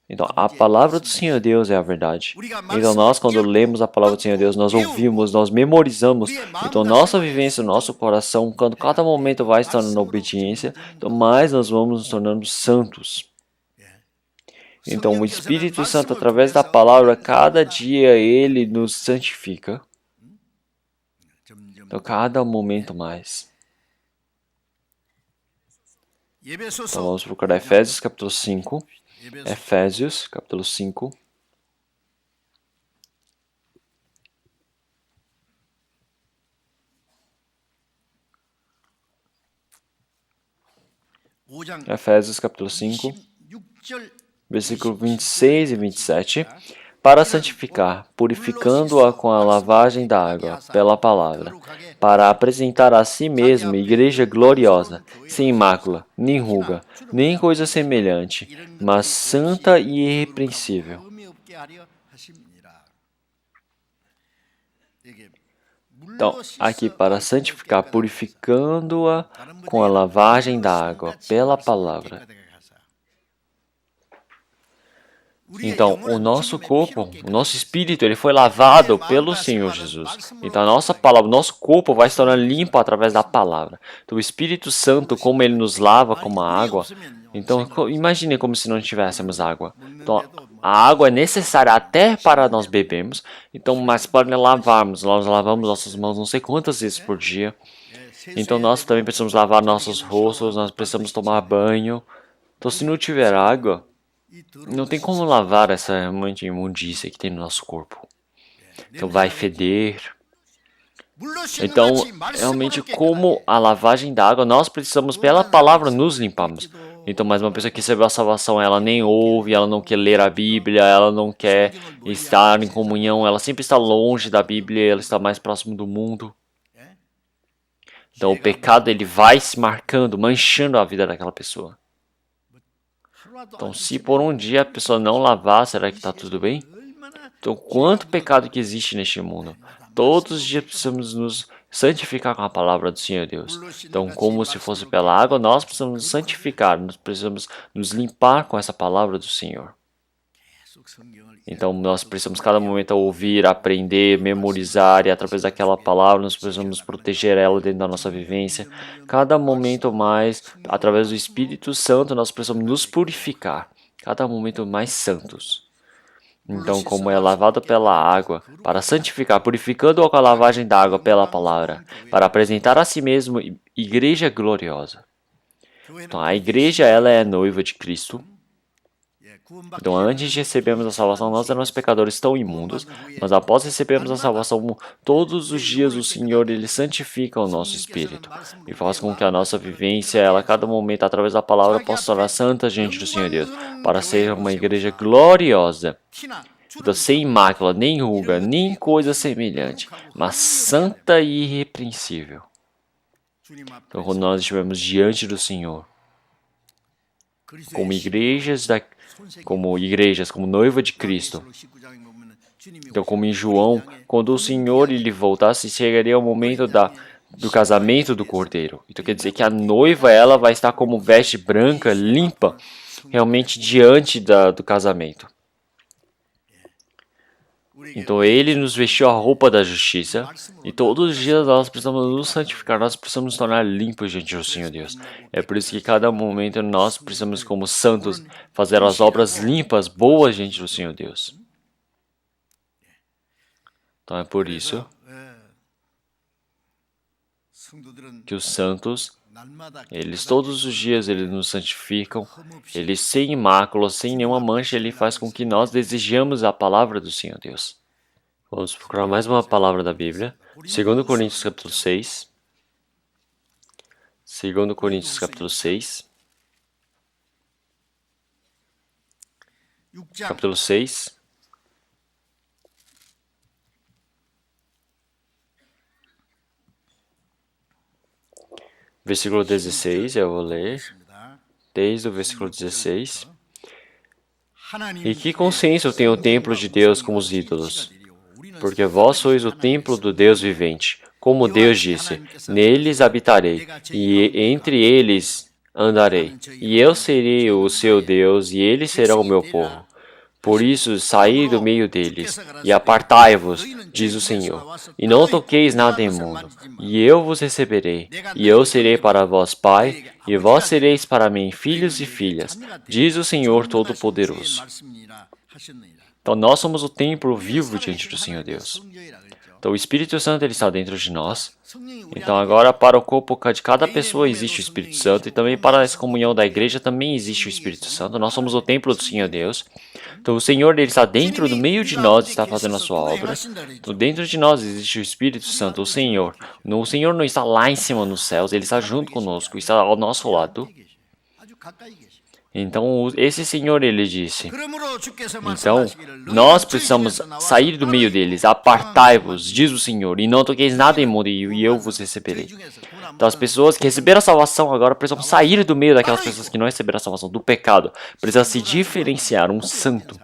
Então, a palavra do Senhor Deus é a verdade. Então, nós, quando lemos a palavra do Senhor Deus, nós ouvimos, nós memorizamos. Então, nossa vivência, nosso coração, quando cada momento vai se tornando obediência, então, mais nós vamos nos tornando santos. Então, o Espírito Santo, através da palavra, cada dia, ele nos santifica. Então, cada momento mais. Então, vamos procurar Efésios, capítulo 5. Efésios, capítulo 5. Efésios, capítulo 5, versículo 26 e 27. Para santificar, purificando-a com a lavagem da água, pela palavra, para apresentar a si mesmo igreja gloriosa, sem mácula, nem ruga, nem coisa semelhante, mas santa e irrepreensível. Então, aqui, para santificar, purificando-a com a lavagem da água, pela palavra. Então, o nosso corpo, o nosso espírito, ele foi lavado pelo Senhor Jesus. Então, a nossa palavra, o nosso corpo vai se tornar limpo através da palavra. Então, o Espírito Santo, como ele nos lava como a água, então, imagine como se não tivéssemos água. Então, a água é necessária até para nós bebermos, então, mas para lavarmos, nós lavamos nossas mãos não sei quantas vezes por dia. Então, nós também precisamos lavar nossos rostos, nós precisamos tomar banho. Então, se não tiver água, não tem como lavar essa imundícia que tem no nosso corpo. Então vai feder. Então, realmente, como a lavagem da água, nós precisamos, pela palavra, nos limparmos. Então, mas uma pessoa que recebeu a salvação, ela nem ouve, ela não quer ler a Bíblia, ela não quer estar em comunhão, ela sempre está longe da Bíblia, ela está mais próximo do mundo. Então, o pecado, ele vai se marcando, manchando a vida daquela pessoa. Então, se por um dia a pessoa não lavar, será que está tudo bem? Então, quanto pecado que existe neste mundo? Todos os dias precisamos nos santificar com a palavra do Senhor Deus. Então, como se fosse pela água, nós precisamos nos santificar, nós precisamos nos limpar com essa palavra do Senhor. Então, nós precisamos cada momento ouvir, aprender, memorizar, e através daquela palavra nós precisamos proteger ela dentro da nossa vivência. Cada momento mais, através do Espírito Santo, nós precisamos nos purificar. Cada momento mais santos. Então, como é lavado pela água, para santificar, purificando-o com a lavagem da água pela palavra, para apresentar a si mesmo igreja gloriosa. Então, a igreja, ela é a noiva de Cristo. Então, antes de recebermos a salvação, nós éramos pecadores tão imundos, mas após recebermos a salvação, todos os dias o Senhor, Ele santifica o nosso espírito e faz com que a nossa vivência, ela a cada momento, através da palavra, possa tornar santa diante do Senhor Deus, para ser uma igreja gloriosa. Então, sem mácula, nem ruga, nem coisa semelhante, mas santa e irrepreensível. Então, quando nós estivermos diante do Senhor, como igrejas, como noiva de Cristo. Então, como em João, quando o Senhor ele voltasse, chegaria o momento do casamento do Cordeiro. Então, quer dizer que a noiva ela vai estar como veste branca, limpa, realmente diante do casamento. Então, Ele nos vestiu a roupa da justiça e todos os dias nós precisamos nos santificar, nós precisamos nos tornar limpos diante do Senhor Deus. É por isso que cada momento nós precisamos, como santos, fazer as obras limpas, boas diante do Senhor Deus. Então, é por isso que os santos, eles todos os dias eles nos santificam, eles sem mácula, sem nenhuma mancha, ele faz com que nós desejamos a palavra do Senhor Deus. Vamos procurar mais uma palavra da Bíblia. 2 Coríntios capítulo 6. 2 Coríntios capítulo 6. Capítulo 6. Versículo 16, eu vou ler, desde o versículo 16. E que consciência tem o templo de Deus com os ídolos? Porque vós sois o templo do Deus vivente. Como Deus disse, neles habitarei, e entre eles andarei. E eu serei o seu Deus, e eles serão o meu povo. Por isso, saí do meio deles, e apartai-vos, diz o Senhor, e não toqueis nada imundo, e eu vos receberei, e eu serei para vós pai, e vós sereis para mim filhos e filhas, diz o Senhor Todo-Poderoso. Então, nós somos o templo vivo diante do Senhor Deus. Então, o Espírito Santo ele está dentro de nós. Então, agora, para o corpo de cada pessoa existe o Espírito Santo, e também para essa comunhão da igreja também existe o Espírito Santo. Nós somos o templo do Senhor Deus. Então, o Senhor ele está dentro do meio de nós, está fazendo a sua obra. Então, dentro de nós existe o Espírito Santo, o Senhor. O Senhor não está lá em cima nos céus, ele está junto conosco, está ao nosso lado. Então, esse Senhor, ele disse, então, nós precisamos sair do meio deles, apartai-vos, diz o Senhor, e não toqueis nada imundo, e eu vos receberei. Então, as pessoas que receberam a salvação agora precisam sair do meio daquelas pessoas que não receberam a salvação, do pecado. Precisa se diferenciar, um santo.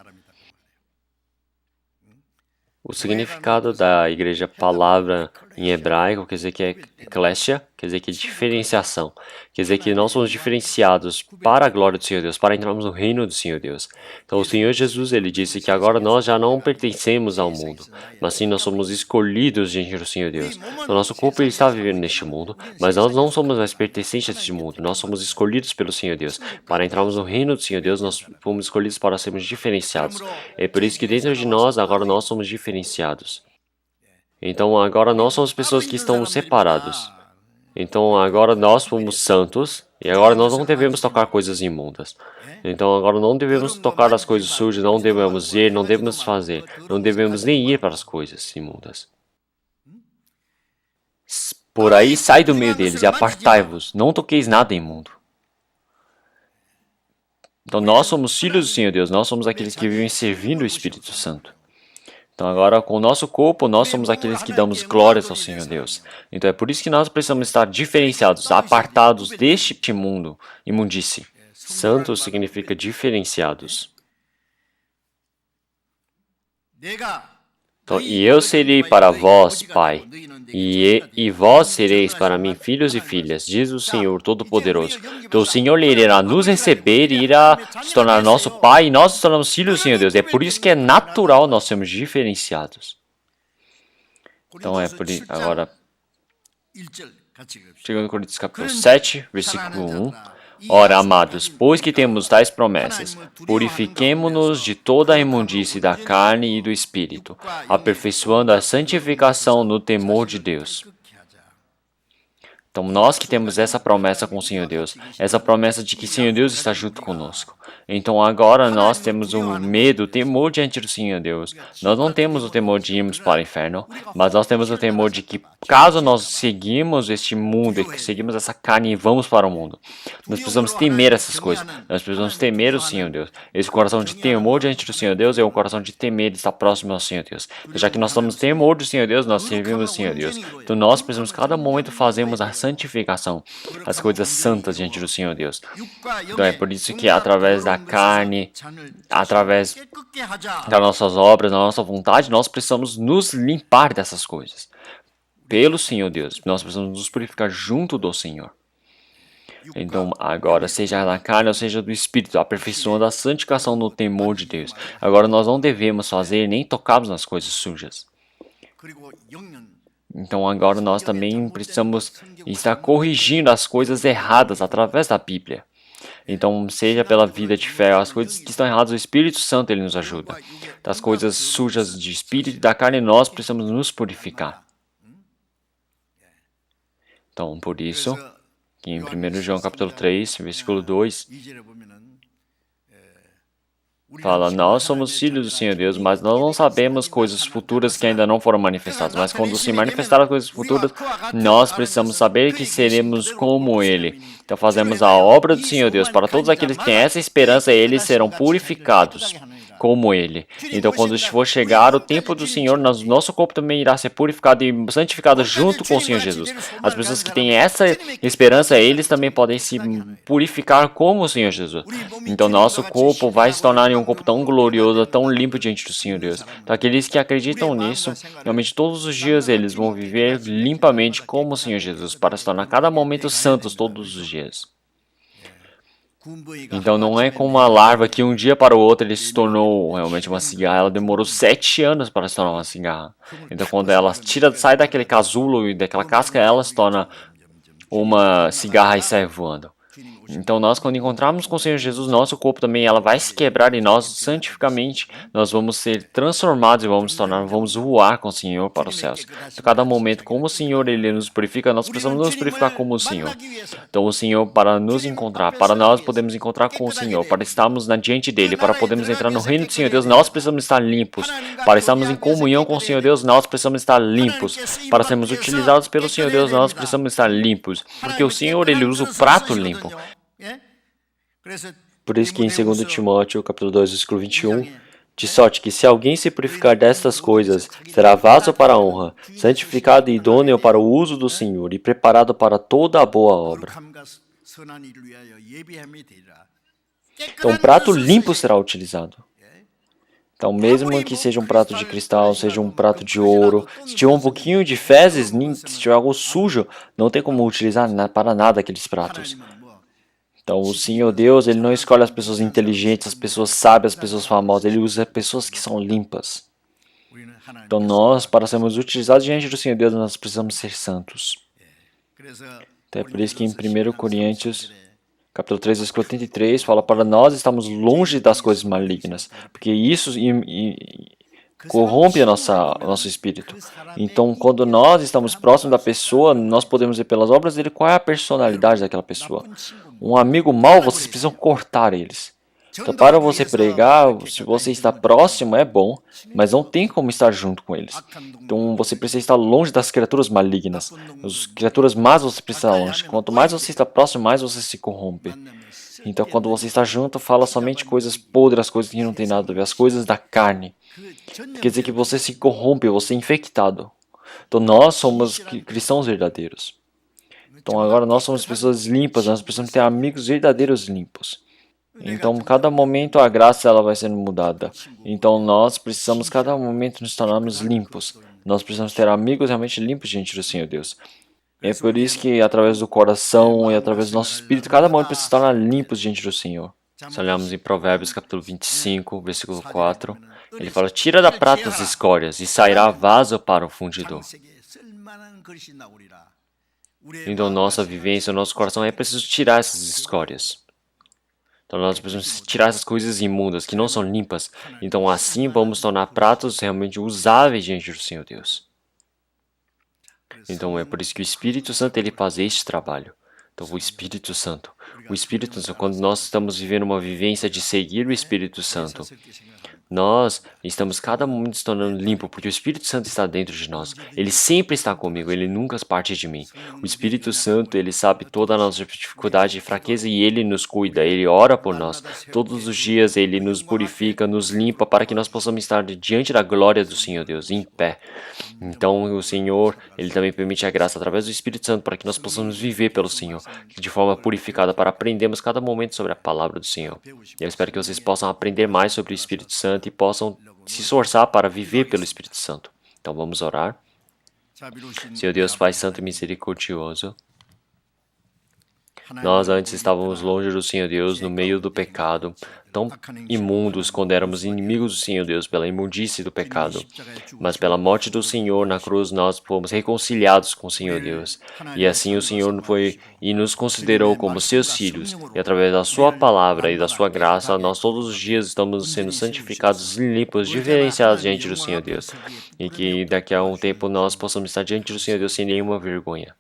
O significado da igreja palavra em hebraico quer dizer que é eclésia, quer dizer que é diferenciação. Quer dizer que nós somos diferenciados para a glória do Senhor Deus, para entrarmos no reino do Senhor Deus. Então o Senhor Jesus, ele disse que agora nós já não pertencemos ao mundo, mas sim nós somos escolhidos diante do Senhor Deus. Então nosso corpo ele está vivendo neste mundo, mas nós não somos mais pertencentes a este mundo, nós somos escolhidos pelo Senhor Deus. Para entrarmos no reino do Senhor Deus, nós fomos escolhidos para sermos diferenciados. É por isso que dentro de nós, agora nós somos diferenciados. Então agora nós somos pessoas que estamos separados. Então agora nós somos santos e agora nós não devemos tocar coisas imundas. Então agora não devemos tocar as coisas sujas, não devemos ir, não devemos fazer, não devemos nem ir para as coisas imundas. Por aí sai do meio deles e apartai-vos, não toqueis nada imundo. Então nós somos filhos do Senhor Deus, nós somos aqueles que vivem servindo o Espírito Santo. Então agora com o nosso corpo nós somos aqueles que damos glórias ao Senhor Deus. Então é por isso que nós precisamos estar diferenciados, apartados deste mundo, imundície. Santos significa diferenciados. Então, e eu serei para vós, Pai, e vós sereis para mim filhos e filhas, diz o Senhor Todo-Poderoso. Então o Senhor ele irá nos receber e irá se tornar nosso Pai, e nós nos tornamos filhos do Senhor Deus. É por isso que é natural nós sermos diferenciados. Então é por isso, agora, 2 Coríntios capítulo 7, versículo 1. Ora, amados, pois que temos tais promessas, purifiquemo-nos de toda a imundície da carne e do espírito, aperfeiçoando a santificação no temor de Deus. Então, nós que temos essa promessa com o Senhor Deus, essa promessa de que o Senhor Deus está junto conosco. Então agora nós temos o medo, o temor diante do Senhor Deus. Nós não temos o temor de irmos para o inferno, mas nós temos o temor de que caso nós seguimos este mundo, e que seguimos essa carne e vamos para o mundo, nós precisamos temer essas coisas. Nós precisamos temer o Senhor Deus. Esse coração de temor diante do Senhor Deus é um coração de temer de estar próximo ao Senhor Deus. Já que nós estamos temor do Senhor Deus, nós servimos o Senhor Deus. Então nós precisamos cada momento fazermos a santificação, as coisas santas diante do Senhor Deus. Então é por isso que através da carne, através das nossas obras, da nossa vontade, nós precisamos nos limpar dessas coisas. Pelo Senhor Deus, nós precisamos nos purificar junto do Senhor. Então, agora, seja da carne ou seja do Espírito, aperfeiçoando a santificação no temor de Deus. Agora, nós não devemos fazer nem tocarmos nas coisas sujas. Então, agora nós também precisamos estar corrigindo as coisas erradas através da Bíblia. Então, seja pela vida de fé, as coisas que estão erradas, o Espírito Santo ele nos ajuda. Das coisas sujas de espírito e da carne, nós precisamos nos purificar. Então, por isso, que em 1 João capítulo 3, versículo 2, fala, nós somos filhos do Senhor Deus, mas nós não sabemos coisas futuras que ainda não foram manifestadas. Mas quando se manifestar as coisas futuras, nós precisamos saber que seremos como Ele. Então fazemos a obra do Senhor Deus. Para todos aqueles que têm essa esperança, eles serão purificados como Ele. Então quando for chegar o tempo do Senhor, nosso corpo também irá ser purificado e santificado junto com o Senhor Jesus. As pessoas que têm essa esperança, eles também podem se purificar como o Senhor Jesus. Então nosso corpo vai se tornar um corpo tão glorioso, tão limpo diante do Senhor Deus. Então aqueles que acreditam nisso, realmente todos os dias eles vão viver limpamente como o Senhor Jesus, para se tornar cada momento santos todos os dias. Então não é como uma larva que um dia para o outro ele se tornou realmente uma cigarra. Ela demorou 7 anos para se tornar uma cigarra. Então quando ela sai daquele casulo e daquela casca, ela se torna uma cigarra e sai voando. Então nós, quando encontrarmos com o Senhor Jesus, nosso corpo também ela vai se quebrar e nós, santificamente, nós vamos ser transformados e vamos voar com o Senhor para os céus. A cada momento, como o Senhor ele nos purifica, nós precisamos nos purificar como o Senhor. Então o Senhor, para nos encontrar, para nós podermos encontrar com o Senhor, para estarmos diante dele, para podermos entrar no reino do Senhor Deus, nós precisamos estar limpos. Para estarmos em comunhão com o Senhor Deus, nós precisamos estar limpos. Para sermos utilizados pelo Senhor Deus, nós precisamos estar limpos. Porque o Senhor ele usa o prato limpo. Por isso que em 2 Timóteo, capítulo 2, versículo 21, de sorte que se alguém se purificar destas coisas, será vaso para a honra, santificado e idôneo para o uso do Senhor e preparado para toda a boa obra. Então, um prato limpo será utilizado. Então, mesmo que seja um prato de cristal, seja um prato de ouro, se tiver um pouquinho de fezes, se tiver algo sujo, não tem como utilizar para nada aqueles pratos. Então, o Senhor Deus, ele não escolhe as pessoas inteligentes, as pessoas sábias, as pessoas famosas. Ele usa pessoas que são limpas. Então, nós, para sermos utilizados diante do Senhor Deus, nós precisamos ser santos. Então, é por isso que em 1 Coríntios, capítulo 3, versículo 83, fala para nós estamos longe das coisas malignas, porque isso corrompe o nosso espírito. Então, quando nós estamos próximos da pessoa, nós podemos ver pelas obras dele qual é a personalidade daquela pessoa. Um amigo mau, vocês precisam cortar eles. Então, para você pregar, se você está próximo, é bom, mas não tem como estar junto com eles. Então, você precisa estar longe das criaturas malignas. As criaturas más, você precisa estar longe. Quanto mais você está próximo, mais você se corrompe. Então, quando você está junto, fala somente coisas podres, coisas que não tem nada a ver, as coisas da carne. Quer dizer que você se corrompe, você é infectado. Então, nós somos cristãos verdadeiros. Então, agora nós somos pessoas limpas, nós precisamos ter amigos verdadeiros limpos. Então, cada momento a graça ela vai sendo mudada. Então, nós precisamos cada momento nos tornarmos limpos. Nós precisamos ter amigos realmente limpos diante do Senhor Deus. É por isso que através do coração e através do nosso espírito, cada momento precisa se tornar limpos diante do Senhor. Se olharmos em Provérbios capítulo 25, versículo 4, ele fala, tira da prata as escórias e sairá vaso para o fundidor. Então, nossa vivência, nosso coração é preciso tirar essas escórias. Então, nós precisamos tirar essas coisas imundas, que não são limpas. Então, assim vamos tornar pratos realmente usáveis diante do Senhor Deus. Então, é por isso que o Espírito Santo ele faz este trabalho. Então, o Espírito Santo. O Espírito Santo, quando nós estamos vivendo uma vivência de seguir o Espírito Santo, nós estamos cada momento se tornando limpo, porque o Espírito Santo está dentro de nós. Ele sempre está comigo, ele nunca parte de mim. O Espírito Santo, ele sabe toda a nossa dificuldade e fraqueza e ele nos cuida, ele ora por nós. Todos os dias ele nos purifica, nos limpa para que nós possamos estar diante da glória do Senhor Deus, em pé. Então, o Senhor, ele também permite a graça através do Espírito Santo para que nós possamos viver pelo Senhor de forma purificada, para aprendermos cada momento sobre a palavra do Senhor. E eu espero que vocês possam aprender mais sobre o Espírito Santo e possam se esforçar para viver pelo Espírito Santo. Então, vamos orar. Senhor Deus, Pai Santo e Misericordioso, nós antes estávamos longe do Senhor Deus, no meio do pecado, tão imundos quando éramos inimigos do Senhor Deus pela imundície do pecado. Mas pela morte do Senhor na cruz nós fomos reconciliados com o Senhor Deus. E assim o Senhor foi e nos considerou como seus filhos. E através da sua palavra e da sua graça, nós todos os dias estamos sendo santificados, limpos, diferenciados diante do Senhor Deus. E que daqui a um tempo nós possamos estar diante do Senhor Deus sem nenhuma vergonha.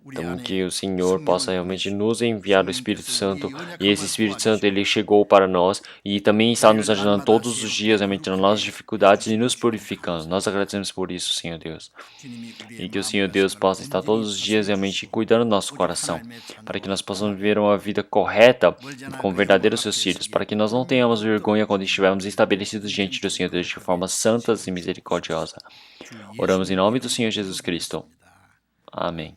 Então, que o Senhor possa realmente nos enviar o Espírito Santo, e esse Espírito Santo, ele chegou para nós, e também está nos ajudando todos os dias, realmente, nas nossas dificuldades e nos purificando. Nós agradecemos por isso, Senhor Deus. E que o Senhor Deus possa estar todos os dias, realmente, cuidando do nosso coração, para que nós possamos viver uma vida correta, com verdadeiros seus filhos, para que nós não tenhamos vergonha quando estivermos estabelecidos diante do Senhor Deus de forma santa e misericordiosa. Oramos em nome do Senhor Jesus Cristo. Amém.